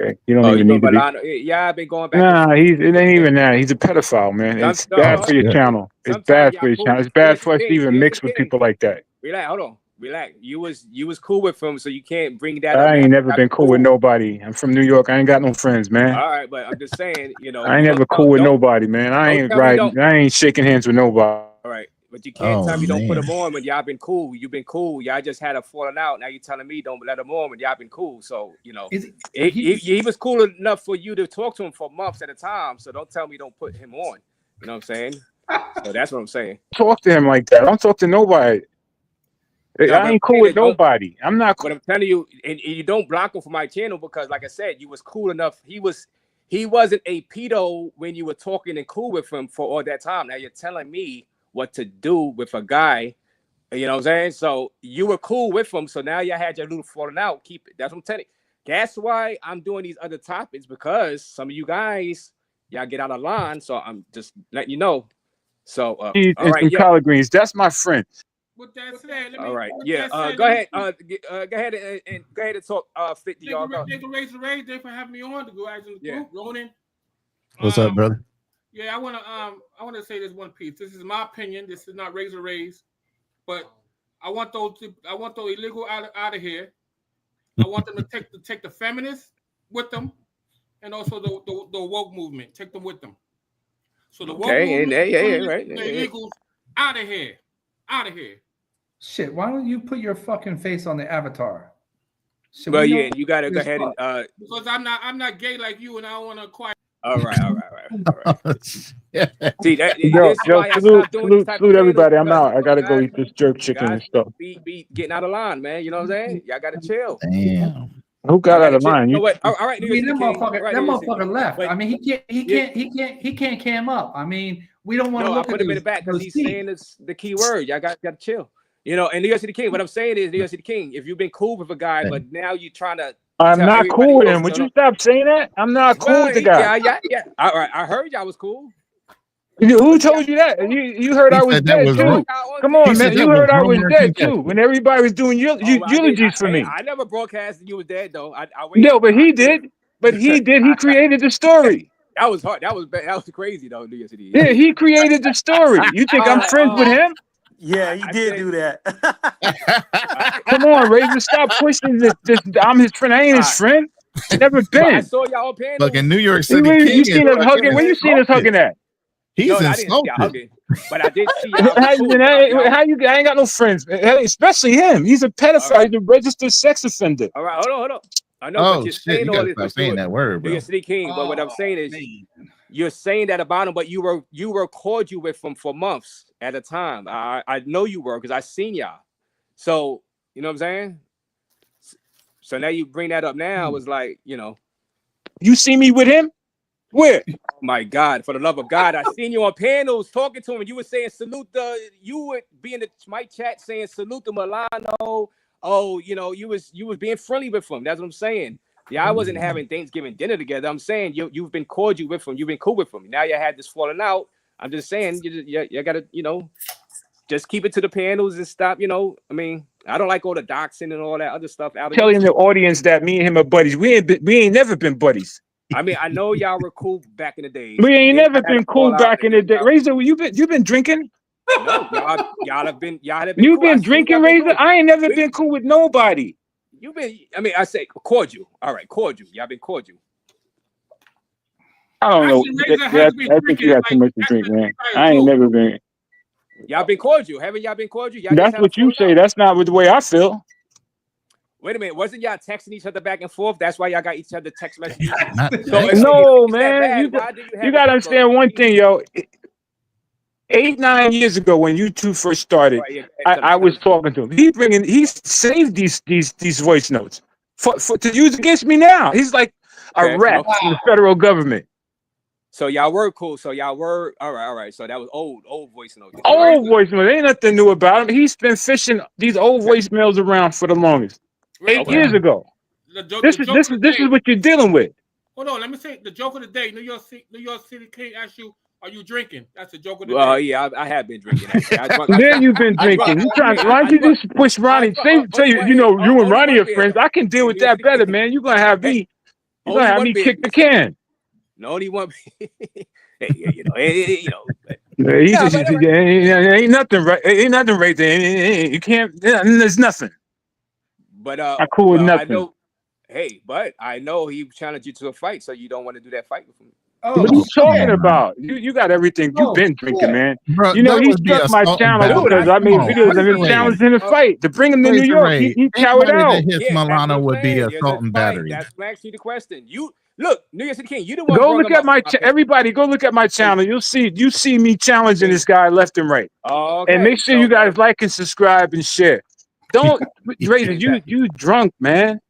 Okay. You don't even need to be. Yeah, I've been going back. Nah, it ain't even that. He's a pedophile, man. It's bad for your channel. It's bad for your channel. It's bad for us to even mix with people like that. Relax. Hold on. Relax. You was cool with him, so you can't bring that up. I ain't never been cool with nobody. I'm from New York. I ain't got no friends, man. All right, but I'm just saying, I ain't never cool with nobody, man. I ain't shaking hands with nobody. All right. But you can't tell me don't put him on when y'all been cool. You've been cool. Y'all just had a falling out. Now you're telling me don't let him on when y'all been cool. So, he was cool enough for you to talk to him for months at a time. So don't tell me don't put him on. You know what I'm saying? So that's what I'm saying. Talk to him like that. Don't talk to nobody. I ain't cool with nobody. I'm not cool. But I'm telling you, and you don't block him from my channel because, like I said, you was cool enough. He wasn't a pedo when you were talking and cool with him for all that time. Now you're telling me what to do with a guy, you know what I'm saying? So you were cool with him, so now y'all had your little falling out. Keep it. That's what I'm telling you. That's why I'm doing these other topics, because some of you guys, y'all get out of line. So I'm just letting you know. So all right, collard greens. That's my friend. With that said, all right, yeah. Go ahead. Go ahead and talk. Fit to y'all. Thank you, Razor Ray. Thanks for having me on to go out to the group. Ronan. What's up, brother? Yeah, I wanna say this one piece. This is my opinion. This is not Razor Ray's, but I want those illegal out of here. I want them to take the feminists with them, and also the woke movement. Take them with them. So the woke movement, right. The illegals out of here. Out of here. Shit, why don't you put your fucking face on the avatar? Well, yeah, you gotta go ahead and because I'm not gay like you, and I don't want to acquire. All right. Yeah. See that? Salute everybody. I'm out. I gotta go eat this jerk chicken and stuff. Be getting out of line, man. You know what I'm saying? Y'all gotta chill. Damn. Who got out of line? You know what? All right, I mean, that motherfucker left. I mean, he can't cam up. I mean, we don't want to look I put him in the back because he's saying this the key word. Y'all got to chill. You know, and New York City King. What I'm saying is, New York City King. If you've been cool with a guy, but now you're trying to. I'm not cool with him. Would you stop saying that? I'm not cool with the guy. Yeah. All right, I heard y'all was cool. Who told you that? You heard I was dead too. Come on, man. You heard I was dead too when everybody was doing eulogies for me. I never broadcasted you was dead though. No, but he did. But he did. He created the story. That was hard. That was crazy though, New York City. Yeah, he created the story. You think I'm friends with him? Yeah, he did do that. Come on, Razor, stop pushing this. I'm his friend. I ain't his friend. Never been. I saw y'all on panel. Look, in New York City, you seen us hugging? Where you seen us hugging at? He's insulted. But I did see y'all. How you? I ain't got no friends, especially him. He's a pedophile. Right. He's a registered sex offender. All right, hold on. I know, but you're saying all this. Saying that word, bro. New York City King. But what I'm saying is, you're saying that about him, but you were cordial with him for months at a time. I know you were because I seen y'all. So you know what I'm saying. So now you bring that up. Now it's like you see me with him. Where? Oh my God! For the love of God, I seen you on panels talking to him. And you were saying salute you would be in the mic chat saying salute to Milano. Oh, you was being friendly with him. That's what I'm saying. Yeah, I wasn't having Thanksgiving dinner together. I'm saying you've been cordial with him. You've been cool with him. Now you had this falling out. I'm just saying you gotta just keep it to the panels and stop. I mean, I don't like all the doxing and all that other stuff. Telling the audience that me and him are buddies. We ain't never been buddies. I mean, I know y'all were cool back in the day. We ain't never been cool back in the day. Razor, you been drinking? No, y'all have been. You've been drinking, Razor. I ain't never been cool with nobody. You've been. I mean, I say cordial. All right, cordial. Y'all been cordial. I don't know. I think you got too much to drink, man. I ain't never been. Y'all been cordial, haven't y'all been cordial? That's what you say. That's not the way I feel. Wait a minute, wasn't y'all texting each other back and forth? That's why y'all got each other text messages. No, man. You gotta understand one thing, yo. 8-9 years ago, when you two first started, I was talking to him. He saved these voice notes to use against me now. He's like a rat in the federal government. So y'all were cool. So y'all were all right. So that was old voice notes. Old voice notes. Ain't nothing new about him. He's been fishing these old voicemails around for the longest. 8 years ago. This is what you're dealing with. Hold on, let me say the joke of the day. New York City King asked you, "Are you drinking?" That's the joke of the day. Well, yeah, I have been drinking. Then you've been drinking. Why don't you just push Ronnie? Say you and Ronnie are friends. I can deal with that better, man. You're gonna have me. You're gonna have me kick the can. No, only one. Ain't nothing right. Ain't nothing right there. You can't. There's nothing. But I cool with nothing. But I know he challenged you to a fight, so you don't want to do that fight with him. What are you talking about? You got everything. You've been drinking, man. Bro, he struck my channel because I made videos of him challenging a fight to bring him to New York. He cowered out. Milano would be assault and battery. That's actually the question. You look, New York City King. You the one. Go look at my everybody. Go look at my channel. You see me challenging this guy left and right. And make sure you guys like and subscribe and share. Don't Razor, you drunk, man.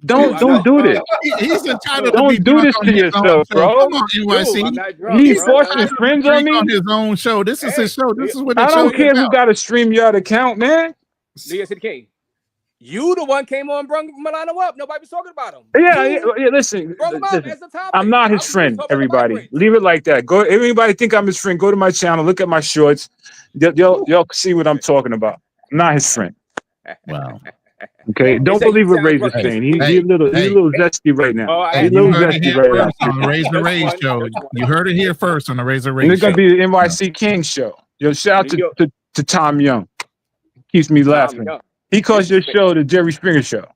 Don't do this. He's entitled don't do this to yourself, bro. Come on, NYC. He's forcing his friends on me on his own show. This is his show. This is what I don't care who got a StreamYard account, man. New York City King. You the one came on and brung Milano up. Nobody was talking about him. Yeah, listen. I'm not his friend, everybody. Leave it like that. Go. If anybody think I'm his friend, go to my channel, look at my shorts. Y'all see what I'm talking about. I'm not his friend. Wow. Okay, don't believe what Razor's saying. He's a little zesty right now. He's a little zesty right now. On the Razor Ray's show. You heard it here first on the Razor Ray's show. It's gonna be the NYC King show. Yo, shout out to Tom Young. Keeps me laughing. He calls your show the Jerry Springer Show.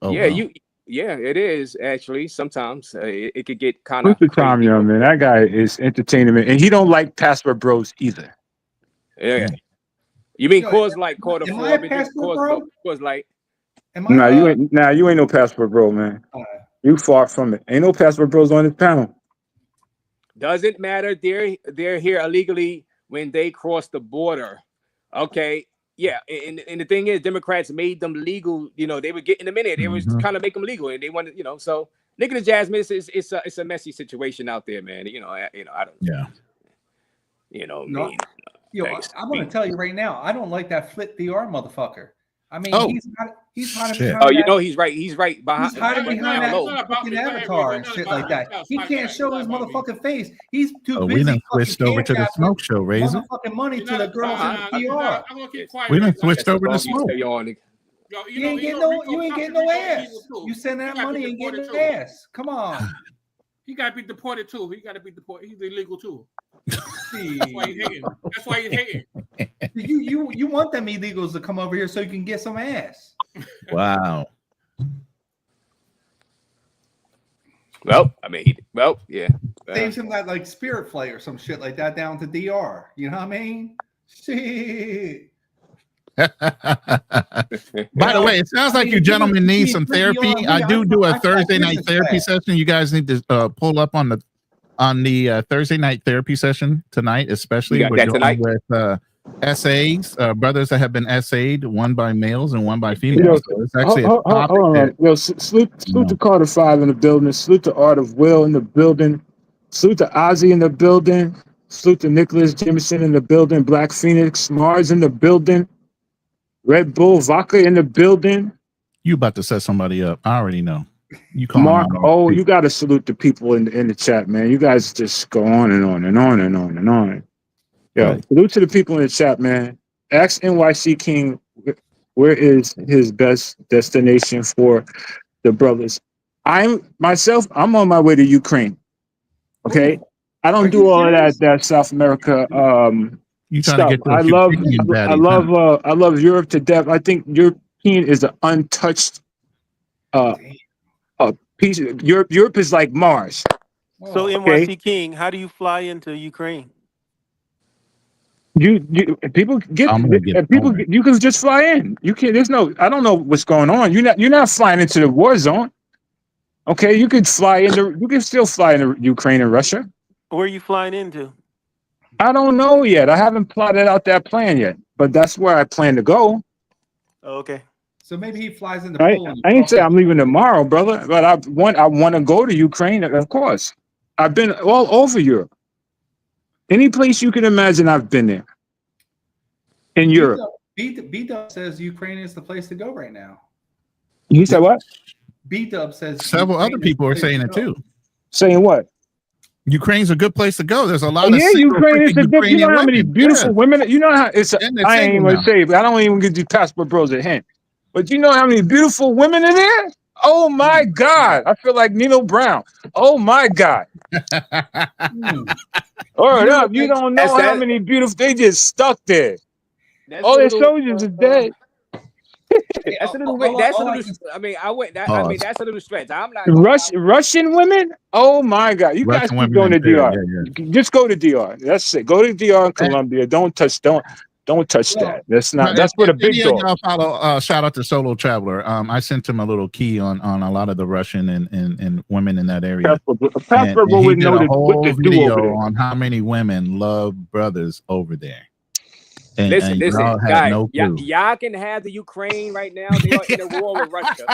Oh, yeah, wow. It is actually. Sometimes it could get kind of. Who's the Tom Young, man? That guy is entertainment, and he don't like Password Bros either. Yeah. You mean Coors Light? Coors Light. You ain't no Passport Bro, man. You far from it. Ain't no Passport Bros on this panel. Doesn't matter. They're here illegally when they cross the border. Okay. Yeah, and the thing is, Democrats made them legal. You know, they were getting them in there. They was trying to make them legal, and they wanted, you know. So, Nick and Jasmine, it's a messy situation out there, man. You know, I don't. Yeah. You know, No, mean. I'm going to tell you right now, I don't like that Flip DR motherfucker. I mean, he's hiding shit. behind. Oh, you know, he's right. He's right behind. He's hiding behind that low. fucking avatar and shit like that. He can't show his motherfucking face. He's too busy. We done switched over to the smoke show, Razor. Motherfucking money to the girls in the PR. I'm gonna keep quiet. We done switched over to smoke. You ain't getting no ass. You send that money and get no ass. Come on. He got to be deported too. He got to be deported. He's illegal too. That's why he's hating. That's why he's hating. You want them illegals to come over here so you can get some ass. Wow. Well, I mean, yeah. Saves him that like spirit flight or some shit like that down to DR. You know what I mean? Shit. By the way, it sounds like you gentlemen need some therapy. I do a Thursday night therapy session. You guys need to pull up on the Thursday night therapy session tonight, especially with essays, brothers that have been essayed, one by males and one by females. So it's actually hold on. Yo, salute to Carter 5 in the building. Salute to Art of Will in the building. Salute to Ozzy in the building. Salute to Nicholas Jameson in the building. Black Phoenix, Mars in the building. Red Bull Vodka in the building. You about to set somebody up? I already know. You call Mark. Oh, you got to salute the people in the chat, man. You guys just go on and on and on and on and on. Yo, right. Salute to the people in the chat, man. Ask NYC King, where is his best destination for the brothers? I'm on my way to Ukraine. Okay, ooh. I don't do all of that South America. You trying to get I love Europe to death. I think European is an untouched piece. Europe is like Mars. So NYC King, how do you fly into Ukraine? You can just fly in. You can't. I don't know what's going on. You're not flying into the war zone. Okay, you can still fly into Ukraine and Russia. Where are you flying into? I don't know yet. I haven't plotted out that plan yet, but that's where I plan to go. Oh, okay. So maybe he flies into Poland. I ain't say I'm leaving tomorrow, brother, but I want to go to Ukraine, of course. I've been all over Europe. Any place you can imagine, I've been there. In Europe. B-Dub says Ukraine is the place to go right now. You said what? B-Dub says several other people are saying it too. Saying what? Ukraine's a good place to go. There's a lot of Ukraine is a good. You know how many beautiful women? You know how it's. I ain't even say, but I don't even give you passport bros a hint. But you know how many beautiful women are there? Oh my God! I feel like Nino Brown. Oh my God! Hold up! You don't know how many beautiful. They just stuck there. All their soldiers are dead. That's a little. I mean, that's a little stretch. I'm not. Russian women? Oh my God! You guys keep going to DR. Yeah. Just go to DR. That's it. Go to DR in Colombia. Don't touch that. That's not. That's where the big dog. Follow. Shout out to Solo Traveler. I sent him a little key on a lot of the Russian and women in that area. Pastor would know what to do over there. On how many women love brothers over there. And, listen, guys, y'all can have the Ukraine right now. They are in a war with Russia.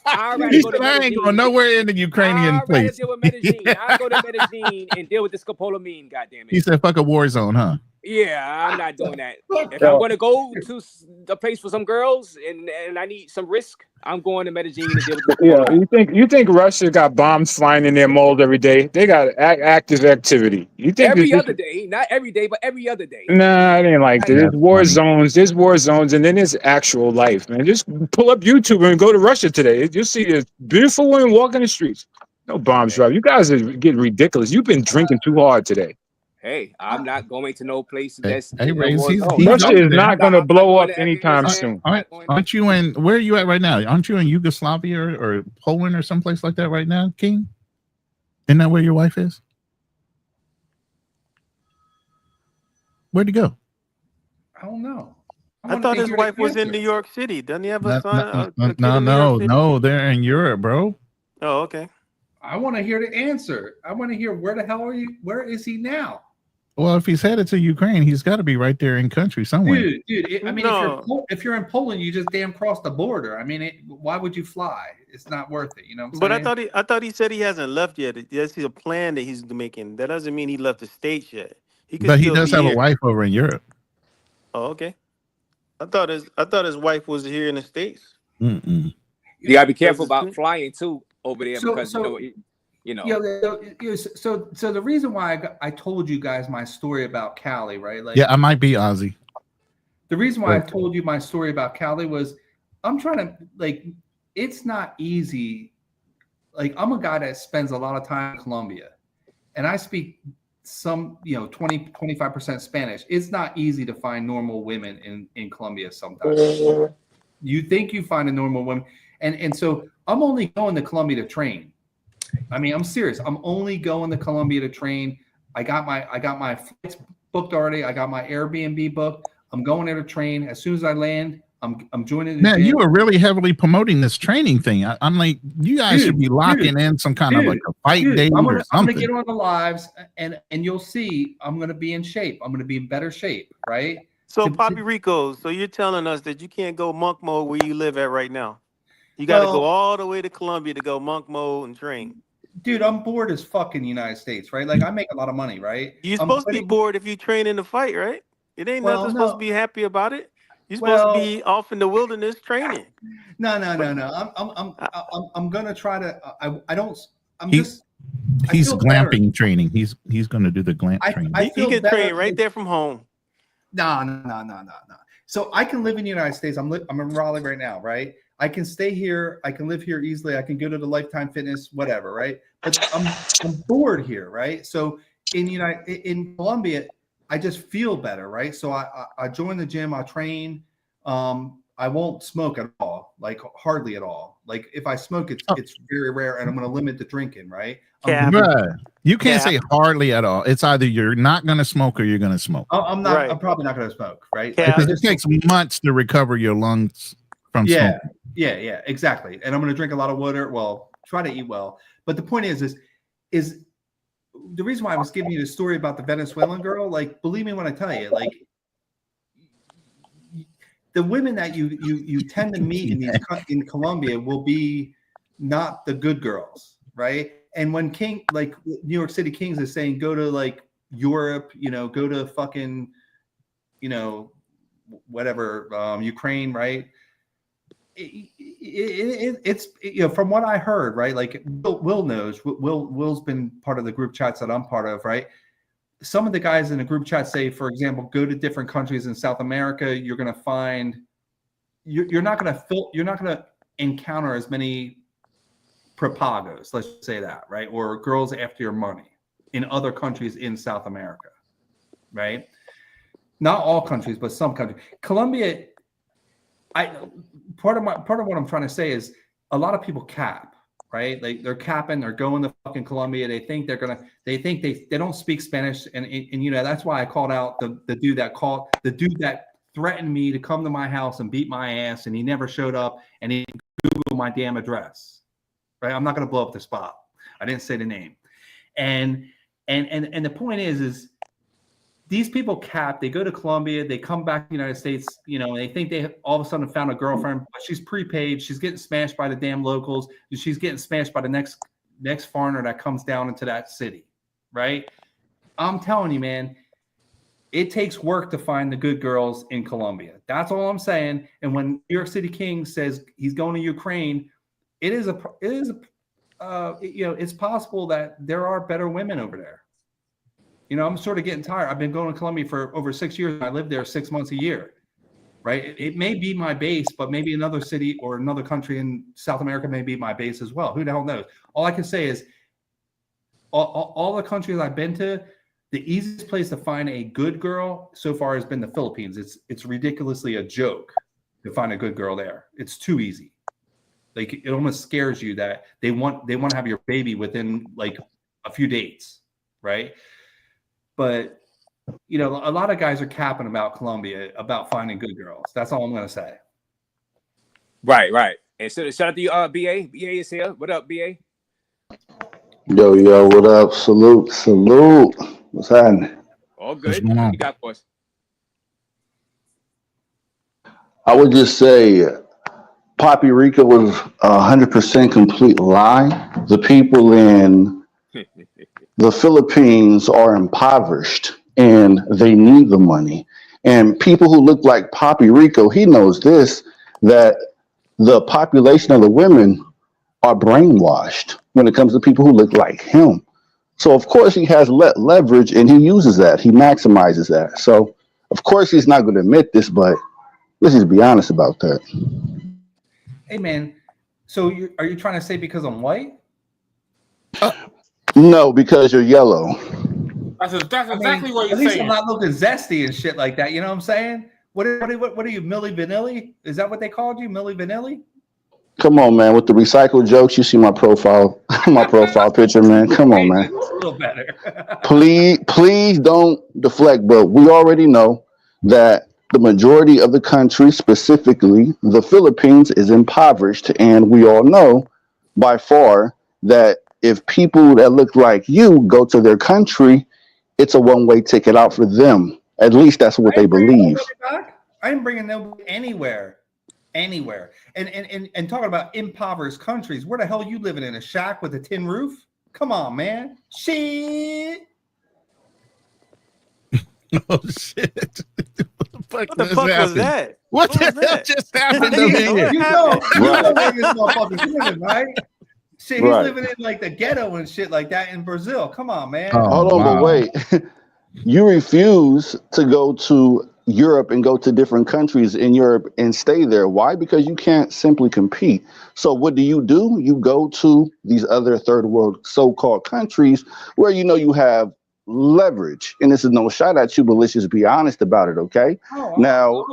I ain't going nowhere in the Ukrainian place. Deal with Medellin. I'll go to Medellin and deal with the scopolamine, goddamn it. He said, fuck a war zone, huh? Yeah, I'm not doing that. If I'm going to go to a place for some girls and I need some risk, I'm going to Medellin to deal with you think Russia got bombs flying in their mold every day? They got active activity. You think every other day, not every day, but every other day. Nah, it ain't like that. There's war zones. There's war zones, and then there's actual life, man. Just pull up YouTube and go to Russia today. You'll see a beautiful women walking the streets. No bombs drop. You guys are getting ridiculous. You've been drinking too hard today. Hey, I'm not going to no place that's. Russia is not going to blow up anytime soon. Aren't you in? Where are you at right now? Aren't you in Yugoslavia or Poland or someplace like that right now, King? Isn't that where your wife is? Where'd he go? I don't know. I thought his wife was in New York City. Doesn't he have a son? No, they're in Europe, bro. Oh, okay. I want to hear the answer. I want to hear where the hell are you? Where is he now? Well, if he's headed to Ukraine, he's got to be right there in country somewhere. Dude. I mean, if you're in Poland, you just damn cross the border. I mean, why would you fly? It's not worth it. You know what I'm saying? I thought he said he hasn't left yet. That's a plan that he's making. That doesn't mean he left the States yet. He could But he still does be have here. a wife over in Europe. Oh, okay. I thought his wife was here in the States. Mm-mm. You gotta be careful about flying too over there because you know. So the reason why I told you guys my story about Cali, right? Like, yeah, I might be Ozzy. The reason why I told you my story about Cali was I'm trying to, like, it's not easy. Like, I'm a guy that spends a lot of time in Colombia, and I speak some, 20-25% Spanish. It's not easy to find normal women in Colombia sometimes. You think you find a normal woman, and so I'm only going to Colombia to train. I mean, I'm serious. I'm only going to Colombia to train. I got my flights booked already. I got my Airbnb booked. I'm going there to train. As soon as I land, I'm joining the Man, gym. you are really heavily promoting this training thing. I'm like, you guys should be locking in some kind of like a fight date or something. I'm gonna get on the lives, and you'll see I'm gonna be in shape. I'm gonna be in better shape, right? So, Papi Rico, so you're telling us that you can't go monk mode where you live at right now? You got to go all the way to Colombia to go monk mode and train. Dude, I'm bored as fuck in the United States, right? Like, I make a lot of money, right? You're supposed to be bored if you train in the fight, right? It ain't nothing supposed to be happy about it. You're supposed to be off in the wilderness training. No. I'm gonna try to. I don't. He's glamping training. He's gonna do the glamp training. He can train right there from home. No. So I can live in the United States. I'm in Raleigh right now, right? I can stay here. I can live here easily. I can go to the Lifetime Fitness, whatever, right? But I'm bored here, right? So in Colombia, I just feel better, right? So I join the gym. I train. I won't smoke at all, like hardly at all. Like if I smoke, it's very rare, and I'm going to limit the drinking, right? You can't say hardly at all. It's either you're not going to smoke or you're going to smoke. I'm not. Right. I'm probably not going to smoke, right? Because it takes months to recover your lungs from smoking. Yeah, exactly. And I'm going to drink a lot of water. Well, try to eat well. But the point is the reason why I was giving you the story about the Venezuelan girl. Like, believe me when I tell you, like, the women that you tend to meet in Colombia will be not the good girls, right? And when New York City Kings is saying go to like Europe, go to fucking, whatever, Ukraine, right? It's from what I heard, right? Like Will knows. Will's been part of the group chats that I'm part of, right? Some of the guys in the group chat say, for example, go to different countries in South America. You're going to find you're not going to encounter as many prepagos, let's say that, right? Or girls after your money in other countries in South America, right? Not all countries, but some countries. Colombia, part of what I'm trying to say is a lot of people cap, right? Like they're capping, they're going to fucking Colombia. They think they don't speak Spanish. And that's why I called out the dude that threatened me to come to my house and beat my ass. And he never showed up, and he Googled my damn address, right? I'm not going to blow up the spot. I didn't say the name. And the point is these people cap, they go to Colombia, they come back to the United States, and they think they all of a sudden found a girlfriend, but she's prepaid. She's getting smashed by the damn locals. And she's getting smashed by the next foreigner that comes down into that city, right? I'm telling you, man, it takes work to find the good girls in Colombia. That's all I'm saying. And when New York City King says he's going to Ukraine, it's possible that there are better women over there. I'm sort of getting tired. I've been going to Colombia for over 6 years. I live there 6 months a year, right? It may be my base, but maybe another city or another country in South America may be my base as well. Who the hell knows? All I can say is all the countries I've been to, the easiest place to find a good girl so far has been the Philippines. It's ridiculously a joke to find a good girl there. It's too easy. Like it almost scares you that they want to have your baby within like a few dates, right? But a lot of guys are capping about Colombia, about finding good girls. That's all I'm gonna say. Right. And so shout out to you, BA. BA is here. What up, BA? Yo, what up? Salute. What's happening? All All good. going on? You got for us. I would just say Poppy Rica was 100% complete lie. The people in the Philippines are impoverished and they need the money. And people who look like Poppy Rico, he knows this, that the population of the women are brainwashed when it comes to people who look like him. So of course he has leverage and he uses that. He maximizes that. So of course he's not going to admit this, but let's just be honest about that. Hey man, so are you trying to say because I'm white? No, because you're yellow. That's exactly what At you're least saying. I'm not looking zesty and shit like that. You know what I'm saying? What are you, Millie Vanilli? Is that what they called you, Millie Vanilli? Come on, man. With the recycled jokes, you see my profile, my profile picture, man. Come on, man. A little better. Please don't deflect. But we already know that the majority of the country, specifically the Philippines, is impoverished, and we all know by far that if people that look like you go to their country, it's a one-way ticket out for them. At least that's what they believe. I ain't bringing nobody anywhere. And talking about impoverished countries, where the hell are you living in? A shack with a tin roof? Come on, man. Shit. Oh shit! What the fuck was that? What the hell just happened to me? You know where this motherfucker's living, right? Shit, he's living in like the ghetto and shit like that in Brazil. Come on, man. Hold on, but wait. You refuse to go to Europe and go to different countries in Europe and stay there. Why? Because you can't simply compete. So what do? You go to these other third world so-called countries where you know you have leverage. And this is no shot at you, but let's just be honest about it, okay? Now,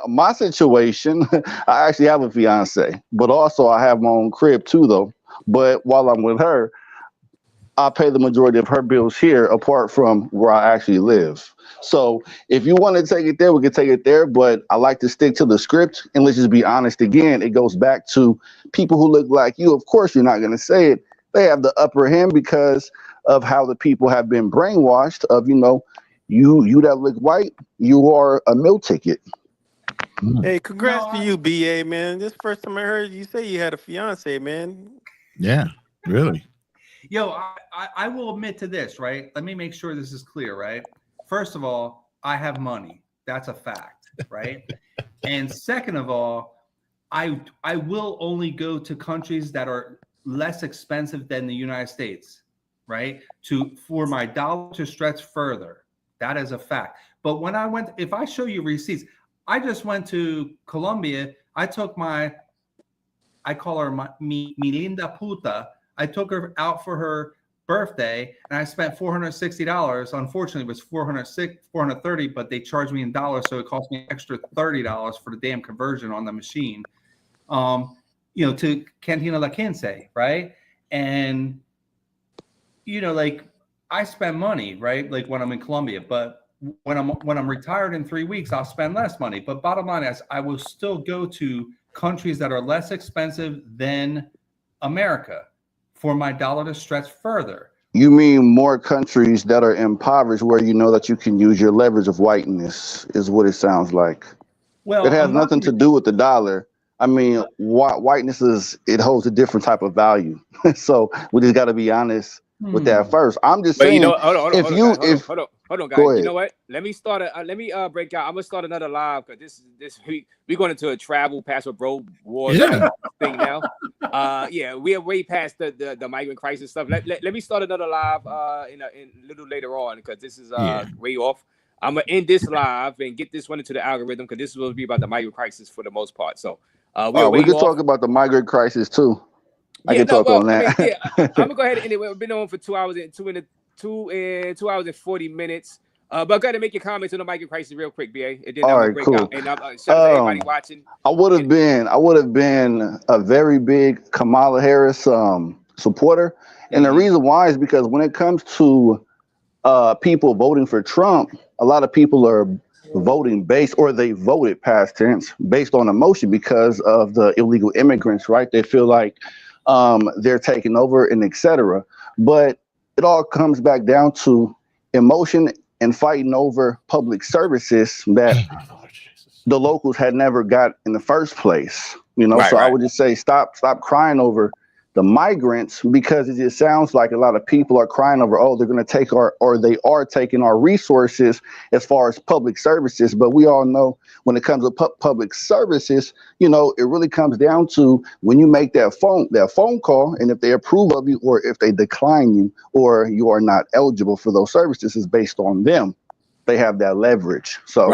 my situation, I actually have a fiance, but also I have my own crib too, though. But while I'm with her, I pay the majority of her bills here apart from where I actually live. So if you want to take it there, we can take it there. But I like to stick to the script. And let's just be honest again. It goes back to people who look like you. Of course, you're not going to say it. They have the upper hand because of how the people have been brainwashed of, you know, you that look white, you are a meal ticket. Hey, congrats to you, BA, man. This first time I heard you say you had a fiance, man. Yeah, really. Yo, I will admit to this, right? Let me make sure this is clear, right? First of all, I have money. That's a fact, right? And second of all, I will only go to countries that are less expensive than the United States, right? For my dollar to stretch further. That is a fact. But when I went, if I show you receipts, I just went to Colombia. I took I call her mi linda puta. I took her out for her birthday and I spent $460. Unfortunately, it was $430, but they charged me in dollars, so it cost me an extra $30 for the damn conversion on the machine. You know, to Cantina La Quince, right? And you know, like I spend money, right? Like when I'm in Colombia, but when I'm retired in 3 weeks, I'll spend less money. But bottom line is, I will still go to countries that are less expensive than America for my dollar to stretch further. You mean more countries that are impoverished where you know that you can use your leverage of whiteness is what it sounds like. Well, it has nothing to do with the dollar. I mean, whiteness it holds a different type of value. So we just got to be honest with that first. I'm just saying, you know, hold on, guys. Go ahead. You know what? Let me start. Let me break out. I'm gonna start another live because we're going into a travel passport bro war thing now. Yeah, we are way past the migrant crisis stuff. Let me start another live in a little later on because this is way off. I'm gonna end this live and get this one into the algorithm because this will be about the migrant crisis for the most part. So we could talk about the migrant crisis too. I can talk on that. I mean, I'm gonna go ahead and anyway. We've been on for 2 hours and 2 hours and 40 minutes. But go ahead and make your comments on the migrant crisis real quick, BA. And then I'm break out. And shout out to everybody watching. I would have been a very big Kamala Harris supporter, and the reason why is because when it comes to people voting for Trump, a lot of people are voting they voted past tense based on emotion because of the illegal immigrants, right? They feel like they're taking over and etc. But it all comes back down to emotion and fighting over public services that the locals had never got in the first place. You know, so I would just say stop crying over the migrants, because it just sounds like a lot of people are crying over, oh, they're going to take or they are taking our resources as far as public services. But we all know when it comes to public services, you know, it really comes down to when you make that phone call, and if they approve of you or if they decline you or you are not eligible for those services is based on them. They have that leverage. So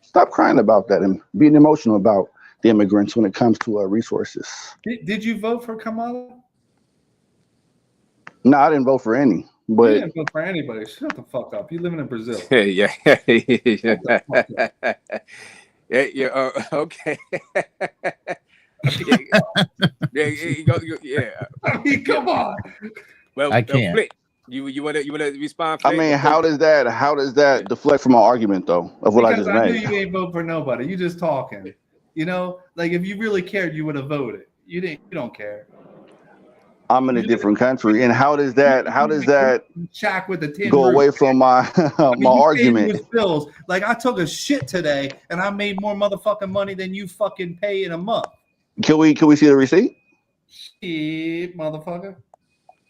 stop crying about that and being emotional about the immigrants when it comes to resources. Did you vote for Kamala? No, I didn't vote for any. But you didn't vote for anybody. Shut the fuck up. You living in Brazil. Yeah. Okay. Yeah. I mean, come on. Well, I can't. Flip, you wanna respond? I mean, how does that deflect from my argument though of what Because I just I made? knew you ain't vote for nobody. You just talking. You know, like if you really cared, you would have voted. You didn't. You don't care. I'm in a different country, and how does that Shack with the tin go roof. away from my my argument? Bills. Like I took a shit today, and I made more motherfucking money than you fucking pay in a month. Can we see the receipt? Shit, motherfucker.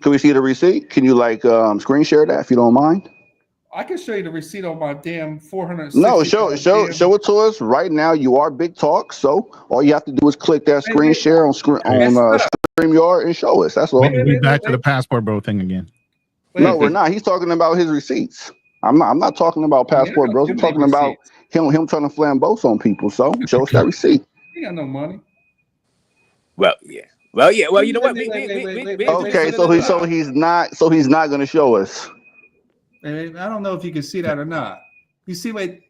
Can we see the receipt? Can you like screen share that if you don't mind? I can show you the receipt on my damn 460. No, show it to us right now. You are Big Talk, so all you have to do is click that screen share on StreamYard and show us. That's all. We're back to the passport bro thing again. No, we're not. He's talking about his receipts. I'm not talking about passport bros. I'm talking about him trying to flambeau on people. So show us that receipt. He got no money. Well, yeah. Well, you know what? Okay, so he's not going to show us. I don't know if you can see that or not. You see, wait,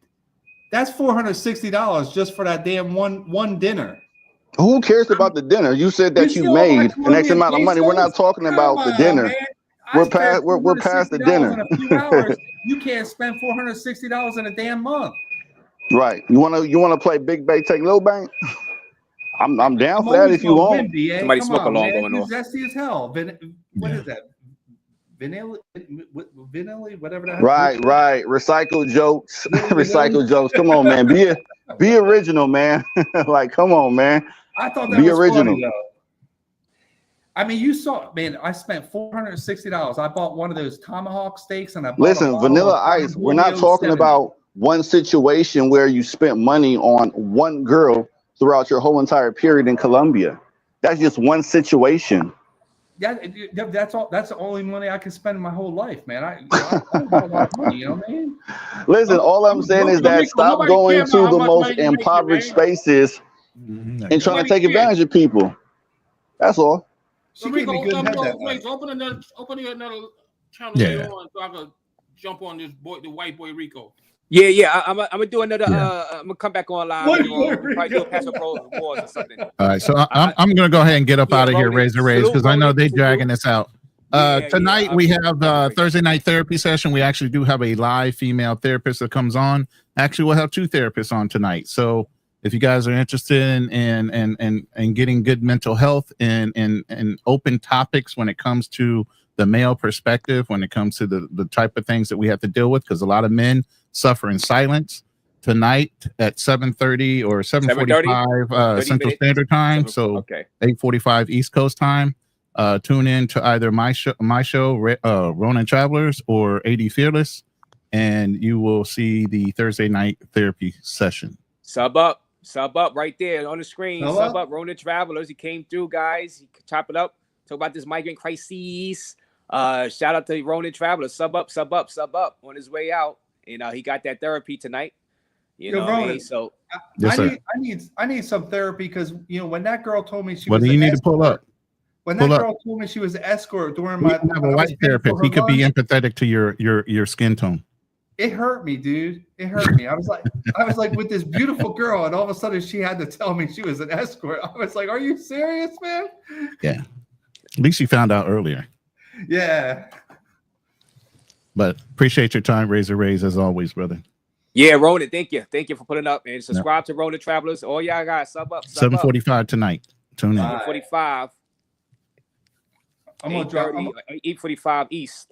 that's $460 just for that damn one dinner. Who cares about the dinner? You said that you made an X amount of money. We're not talking about the dinner. We're past the dinner. In a few hours. You can't spend $460 in a damn month. Right. You wanna play Big Bank Take Little Bank? I'm down for that if you want. Somebody smoke a long going on. Zesty as hell. What is that? Vanilla, whatever that. Right. Recycle jokes. Recycle jokes. Come on, man. Be original, man. Like, come on, man. I thought that was original. Funny, though. I mean, you saw, man. I spent $460. I bought one of those tomahawk steaks, and I bought Vanilla Ice. We're not talking about one situation where you spent money on one girl throughout your whole entire period in Colombia. That's just one situation. Yeah, that's all. That's the only money I can spend in my whole life, man. I don't have a lot of money, you know what I mean? Listen, all I'm saying is that stop going to the most impoverished spaces and trying to take advantage of people. That's all. So Rico, open another channel later on so I can jump on this boy, the white boy Rico. Yeah. I'm gonna do another. I'm gonna come back on live. Probably do a Pastor Pro Wars or something. All right, so I'm gonna go ahead and get up out of here, Razor Rays, because I know they're dragging this out. Tonight we have Thursday night therapy session. We actually do have a live female therapist that comes on. Actually, we'll have two therapists on tonight. So if you guys are interested in getting good mental health and open topics when it comes to the male perspective, when it comes to the type of things that we have to deal with, because a lot of men suffer in silence, tonight at 7:30 or 7:45 Central Standard Time, so 8:45 East Coast time. Tune in to either my show, Ronin Travelers, or AD Fearless, and you will see the Thursday night therapy session. Sub up right there on the screen. Sub up Ronin Travelers. He came through, guys. He chop it up. Talk about this migrant crisis. Shout out to Ronin Travelers. Sub up on his way out. You know, he got that therapy tonight. You know, Ronin, what I mean? So I need some therapy because when that girl told me she was. What do you need to pull up? When that girl told me she was an escort during my, have a white therapist. He could be empathetic to your skin tone. It hurt me, dude. It hurt me. I was like with this beautiful girl, and all of a sudden she had to tell me she was an escort. I was like, "Are you serious, man?" Yeah. At least you found out earlier. Yeah. But appreciate your time, Razor Rays, as always, brother. Yeah, Ronin, thank you for putting up and subscribe to Ronin Travelers. All y'all guys, sub up. 7:45 tonight. Tune in. 7:45. I'm gonna drop 8:45 East.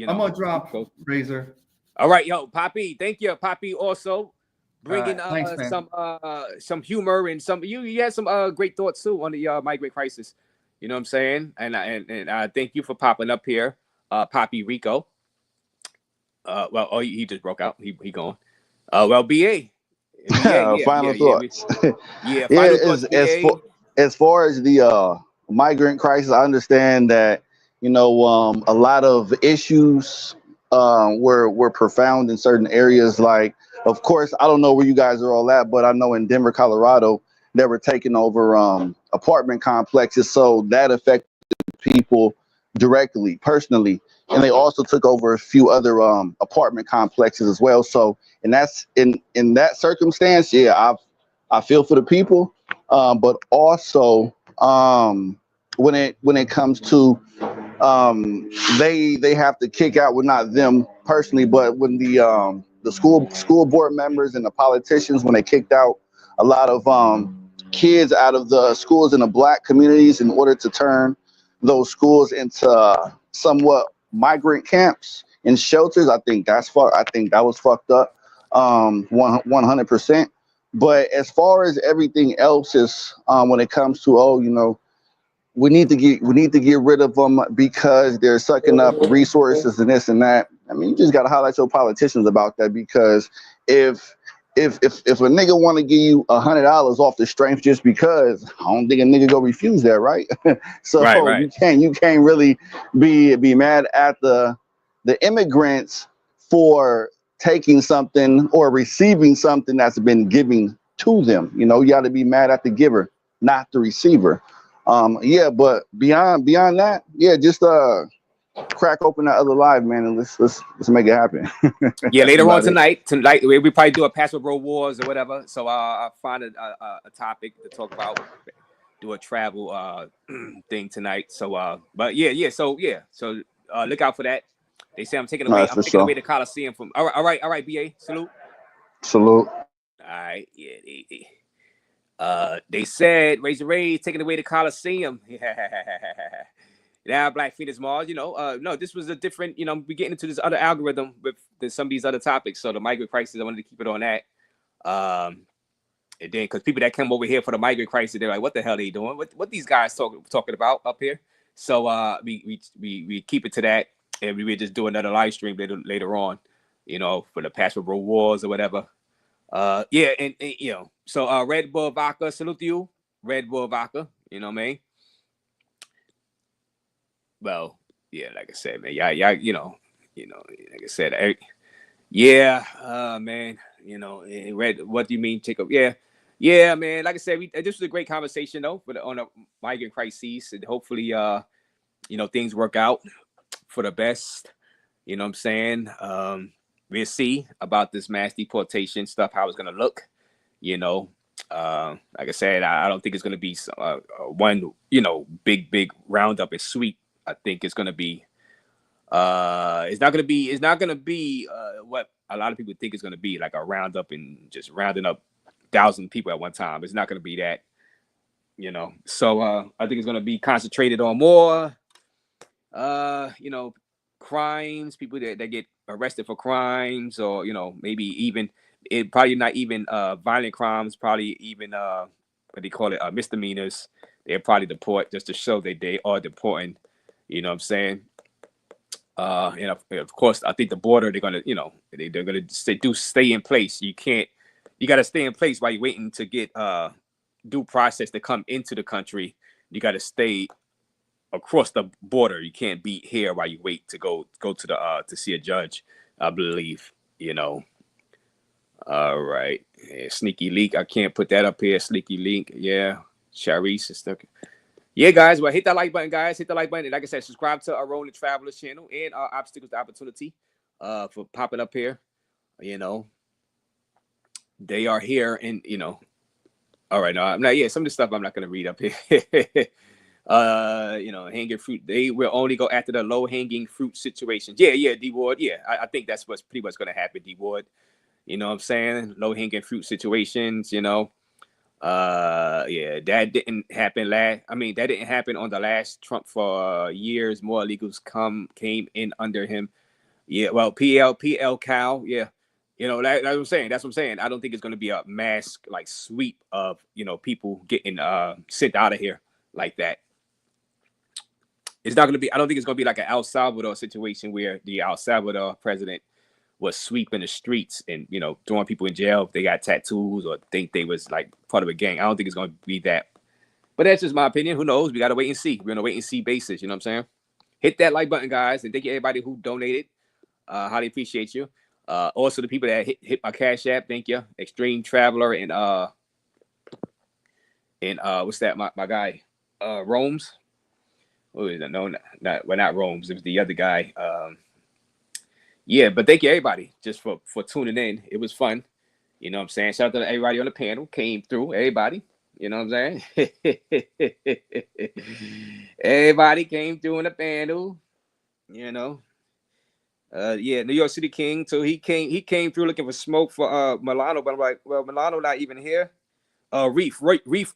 I'm gonna drop Razor. All right, yo, Poppy. Thank you, Poppy. Also bringing Thanks, man. some humor and some you had some great thoughts too on the migrant crisis. You know what I'm saying? And thank you for popping up here, Poppy Rico. Well, oh, he just broke out. He gone. Well, BA, Final yeah, thoughts. yeah. Yeah, Final thoughts, BA. as far as the migrant crisis, I understand that a lot of issues were profound in certain areas. Like, of course, I don't know where you guys are all at, but I know in Denver, Colorado, they were taking over apartment complexes, so that affected people directly, personally, and they also took over a few other apartment complexes as well. So, and that's in that circumstance, yeah, I feel for the people, but also when it comes to they have to kick out, well, not them personally, but when the school board members and the politicians, when they kicked out a lot of kids out of the schools in the black communities in order to turn those schools into somewhat migrant camps and shelters. I think I think that was fucked up, 100%. But as far as everything else is, when it comes to we need to get rid of them because they're sucking up resources and this and that. I mean, you just got to highlight your politicians about that, because if a nigga want to give you $100 off the strength just because, I don't think a nigga go refuse that, right? So Right. you can't really be mad at the immigrants for taking something or receiving something that's been given to them. You got to be mad at the giver, not the receiver. Yeah, but beyond that, yeah, just crack open that other live, man, and let's make it happen. Yeah, That's later on about it. tonight we probably do a Passport Bro Wars or whatever. So I'll find a topic to talk about. Do a travel thing tonight. So but so look out for that. They say I'm taking No, away that's for the sure. Coliseum from. All right, BA, salute. Salute. All right, yeah. They said Razor Ray taking away the Coliseum. Now Black Phoenix Mars, no, this was a different, we getting into this other algorithm with some of these other topics. So the migrant crisis, I wanted to keep it on that. And then because people that come over here for the migrant crisis, they're like, what the hell are they doing? What these guys talking about up here? So we keep it to that, and we will just do another live stream later on, for the Passport Bro Wars or whatever. Yeah, and so Red Bull Vodka, salute to you, Red Bull Vodka. You know what I mean? Well, yeah, like I said, man, yeah, like I said, yeah, man, Red, what do you mean take up? Yeah, man, like I said, this was a great conversation though on a migrant crisis, and hopefully, things work out for the best. You know what I'm saying? We'll see about this mass deportation stuff, how it's gonna look. Like I said, I don't think it's gonna be one, big roundup and sweep. I think it's gonna be it's not gonna be what a lot of people think it's gonna be, like a roundup and just rounding up 1,000 people at one time. It's not gonna be that, So I think it's gonna be concentrated on more crimes, people that get arrested for crimes, or maybe even it probably not even violent crimes, probably even what they call it, misdemeanors. They'll probably deport just to show that they are deporting. You know what I'm saying? And of course, I think the border, they're gonna, they're gonna stay in place. You got to stay in place while you're waiting to get due process to come into the country. You got to stay across the border. You can't be here while you wait to go to the to see a judge, I believe. All right. Yeah, sneaky leak. I can't put that up here. Sneaky link. Yeah. Sharice is stuck. Yeah, guys. Well, hit that like button, guys. Hit the like button. And like I said, subscribe to our Rolling Travelers channel and our Obstacles to Opportunity for popping up here. They are here, and all right. No, I'm not. Yeah, some of the stuff I'm not gonna read up here. Hanging fruit. They will only go after the low hanging fruit situations. Yeah, D Ward. Yeah, I think that's what's pretty much gonna happen, D Ward. You know what I'm saying? Low hanging fruit situations. Yeah, that didn't happen that didn't happen on the last Trump for years. More illegals came in under him. Yeah, well, PL Cal, yeah. That's what I'm saying. That's what I'm saying. I don't think it's going to be a mass like sweep of people getting sent out of here like that. It's not going to be. I don't think it's going to be like an El Salvador situation where the El Salvador president was sweeping the streets and throwing people in jail if they got tattoos or think they was like part of a gang. I don't think it's going to be that. But that's just my opinion. Who knows? We got to wait and see. We're on a wait and see basis. You know what I'm saying? Hit that like button, guys, and thank you everybody who donated. Highly appreciate you. Also the people that hit my Cash App, thank you. Extreme Traveler and what's that? My guy, Rome's. What is it? No, not Rome's. It was the other guy. Yeah, but thank you everybody just for tuning in. It was fun. You know what I'm saying? Shout out to everybody on the panel. Came through. Everybody. You know what I'm saying? Everybody came through on the panel. Yeah, New York City King. So he came through looking for smoke for Milano, but I'm like, well, Milano not even here. Reef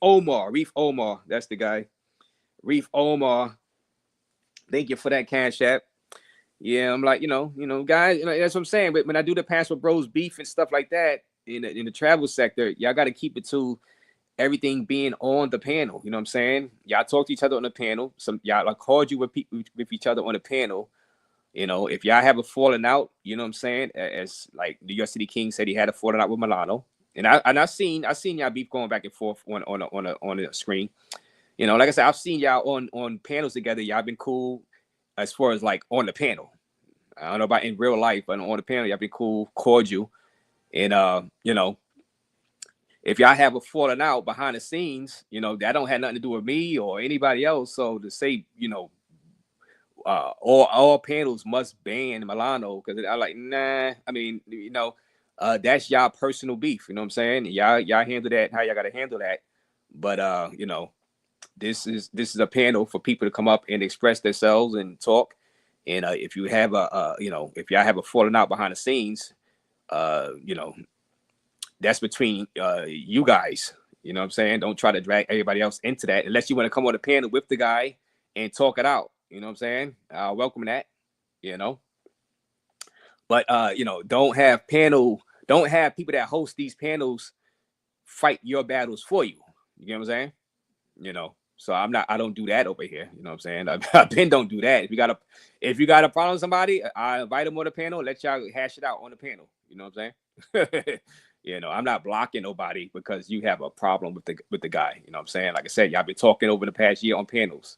Omar. That's the guy. Reef Omar. Thank you for that Cash App. Yeah, I'm like, guys, that's what I'm saying. But when I do the Pass with Bros beef and stuff like that in the travel sector, y'all got to keep it to everything being on the panel. You know what I'm saying? Y'all talk to each other on the panel. Some y'all like called you with each other on the panel. If y'all have a falling out, you know what I'm saying? As like New York City King said, he had a falling out with Milano, and I seen y'all beef going back and forth on the screen. Like I said, I've seen y'all on panels together. Y'all been cool as far as like on the panel. I don't know about in real life, but on the panel, y'all been cool, cordial, and if y'all have a falling out behind the scenes, that don't have nothing to do with me or anybody else. So to say, all panels must ban Milano because I like, nah. I mean, that's y'all personal beef. You know what I'm saying? Y'all handle that how y'all got to handle that. But this is a panel for people to come up and express themselves and talk. And if you have if y'all have a falling out behind the scenes, that's between you guys. You know what I'm saying? Don't try to drag everybody else into that unless you want to come on the panel with the guy and talk it out. You know what I'm saying? Welcome that, But don't have people that host these panels fight your battles for you. You get what I'm saying? So I don't do that over here. You know what I'm saying? I been don't do that. If you got a problem with somebody, I invite them on the panel, let y'all hash it out on the panel. You know what I'm saying? I'm not blocking nobody because you have a problem with the guy. You know what I'm saying? Like I said, y'all been talking over the past year on panels.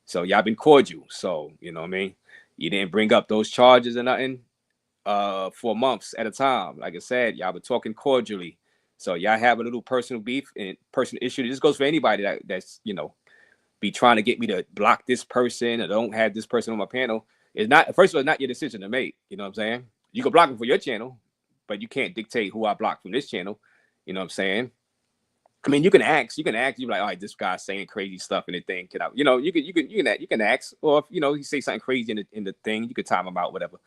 So y'all been cordial. So, you know what I mean? You didn't bring up those charges or nothing for months at a time. Like I said, y'all been talking cordially. So y'all have a little personal beef and personal issue. This goes for anybody that's be trying to get me to block this person or don't have this person on my panel. It's not, first of all, it's not your decision to make. You know what I'm saying? You can block them for your channel, but you can't dictate who I block from this channel. You know what I'm saying? I mean, you can ask. You're like, all right, this guy's saying crazy stuff in the thing. Can I, you can ask, or if he say something crazy in the thing, you can time him out, whatever.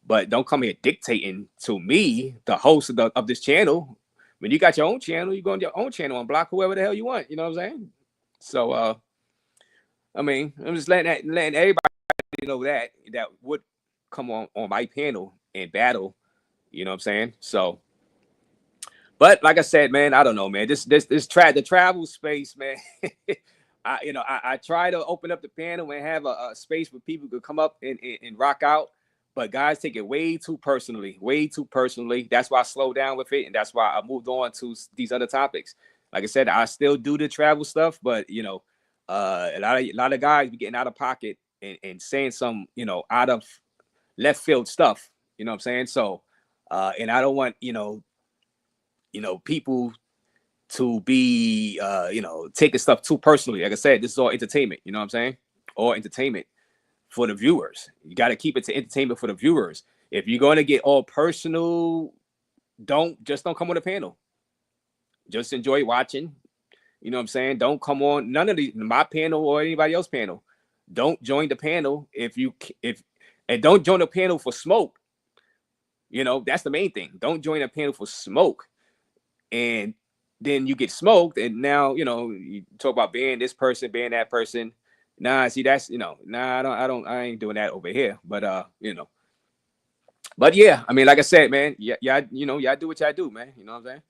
But don't come here dictating to me, the host of this channel. When you got your own channel, you go on your own channel and block whoever the hell you want. You know what I'm saying? So, I mean, I'm just letting everybody know that would come on my panel and battle. You know what I'm saying? So. But like I said, man, I don't know, man. The travel space, man. I try to open up the panel and have a space where people could come up and rock out, but guys take it way too personally. That's why I slowed down with it, and that's why I moved on to these other topics. Like I said, I still do the travel stuff, but a lot of guys be getting out of pocket and saying some out of left field stuff. You know what I'm saying? So, and I don't want people to be, taking stuff too personally. Like I said, this is all entertainment. You know what I'm saying? All entertainment for the viewers. You got to keep it to entertainment for the viewers. If you're going to get all personal, don't come on the panel. Just enjoy watching. You know what I'm saying? Don't come on none of my panel or anybody else's panel. Don't join the panel and don't join the panel for smoke. That's the main thing. Don't join a panel for smoke. And then you get smoked, and now you talk about banning this person, banning that person. Nah, see, that's I ain't doing that over here. But But yeah, I mean, like I said, man, yeah, you know, y'all do what y'all do, man. You know what I'm saying?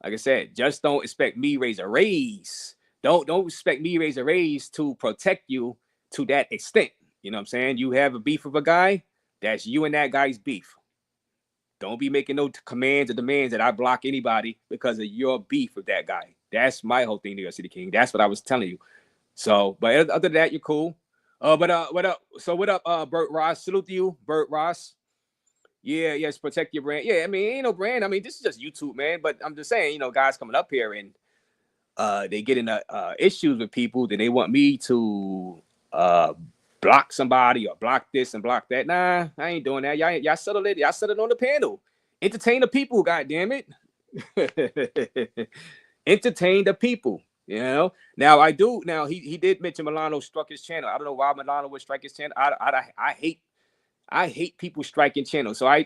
Like I said, just don't expect me raise a raise. Don't expect me raise a raise to protect you to that extent. You know what I'm saying? You have a beef with a guy, that's you and that guy's beef. Don't be making no commands or demands that I block anybody because of your beef with that guy. That's my whole thing, New York City King. That's what I was telling you. So, but other than that, you're cool. What up? So what up, Bert Ross? Salute to you, Bert Ross. Yeah, yes, protect your brand. Yeah, I mean, ain't no brand. I mean, this is just YouTube, man. But I'm just saying, you know, guys coming up here and they get into issues with people, then they want me to block somebody or block this and block that. Nah, I ain't doing that. Y'all settle it. Y'all settle it on the panel. Entertain the people, God damn it. Entertain the people. You know. Now I do. Now he did mention Milano struck his channel. I don't know why Milano would strike his channel. I hate people striking channels. So I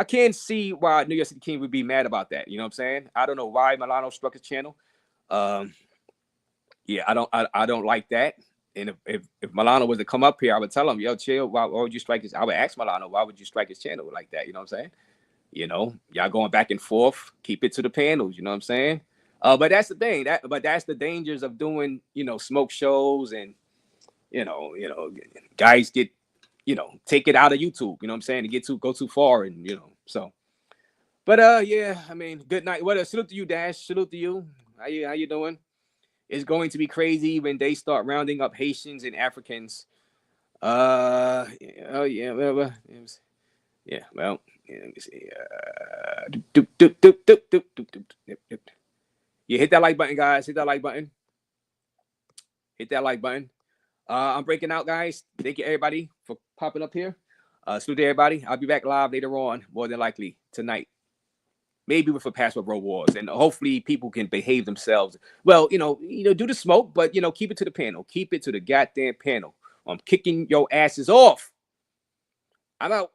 can't see why New York City King would be mad about that. You know what I'm saying? I don't know why Milano struck his channel. Yeah, I don't like that. And if Milano was to come up here, I would tell him, yo, chill. Why would you strike his? I would ask Milano, why would you strike his channel like that? You know what I'm saying? You know, y'all going back and forth. Keep it to the panels. You know what I'm saying? But that's the thing. That's the dangers of doing, you know, smoke shows and you know, guys get, you know, take it out of YouTube. You know what I'm saying? To go too far and you know so. But yeah, I mean, good night. What a salute to you, Dash. Salute to you. How you doing? It's going to be crazy when they start rounding up Haitians and Africans. Oh yeah, well, yeah, well, yeah, let me see. Yeah, hit that like button, guys. Hit that like button. Hit that like button. I'm breaking out, guys. Thank you, everybody, for popping up here. Salute to everybody. I'll be back live later on, more than likely tonight. Maybe with a Password Bro Wars, and hopefully people can behave themselves. Well, you know, do the smoke, but you know, keep it to the panel. Keep it to the goddamn panel. I'm kicking your asses off. I'm out.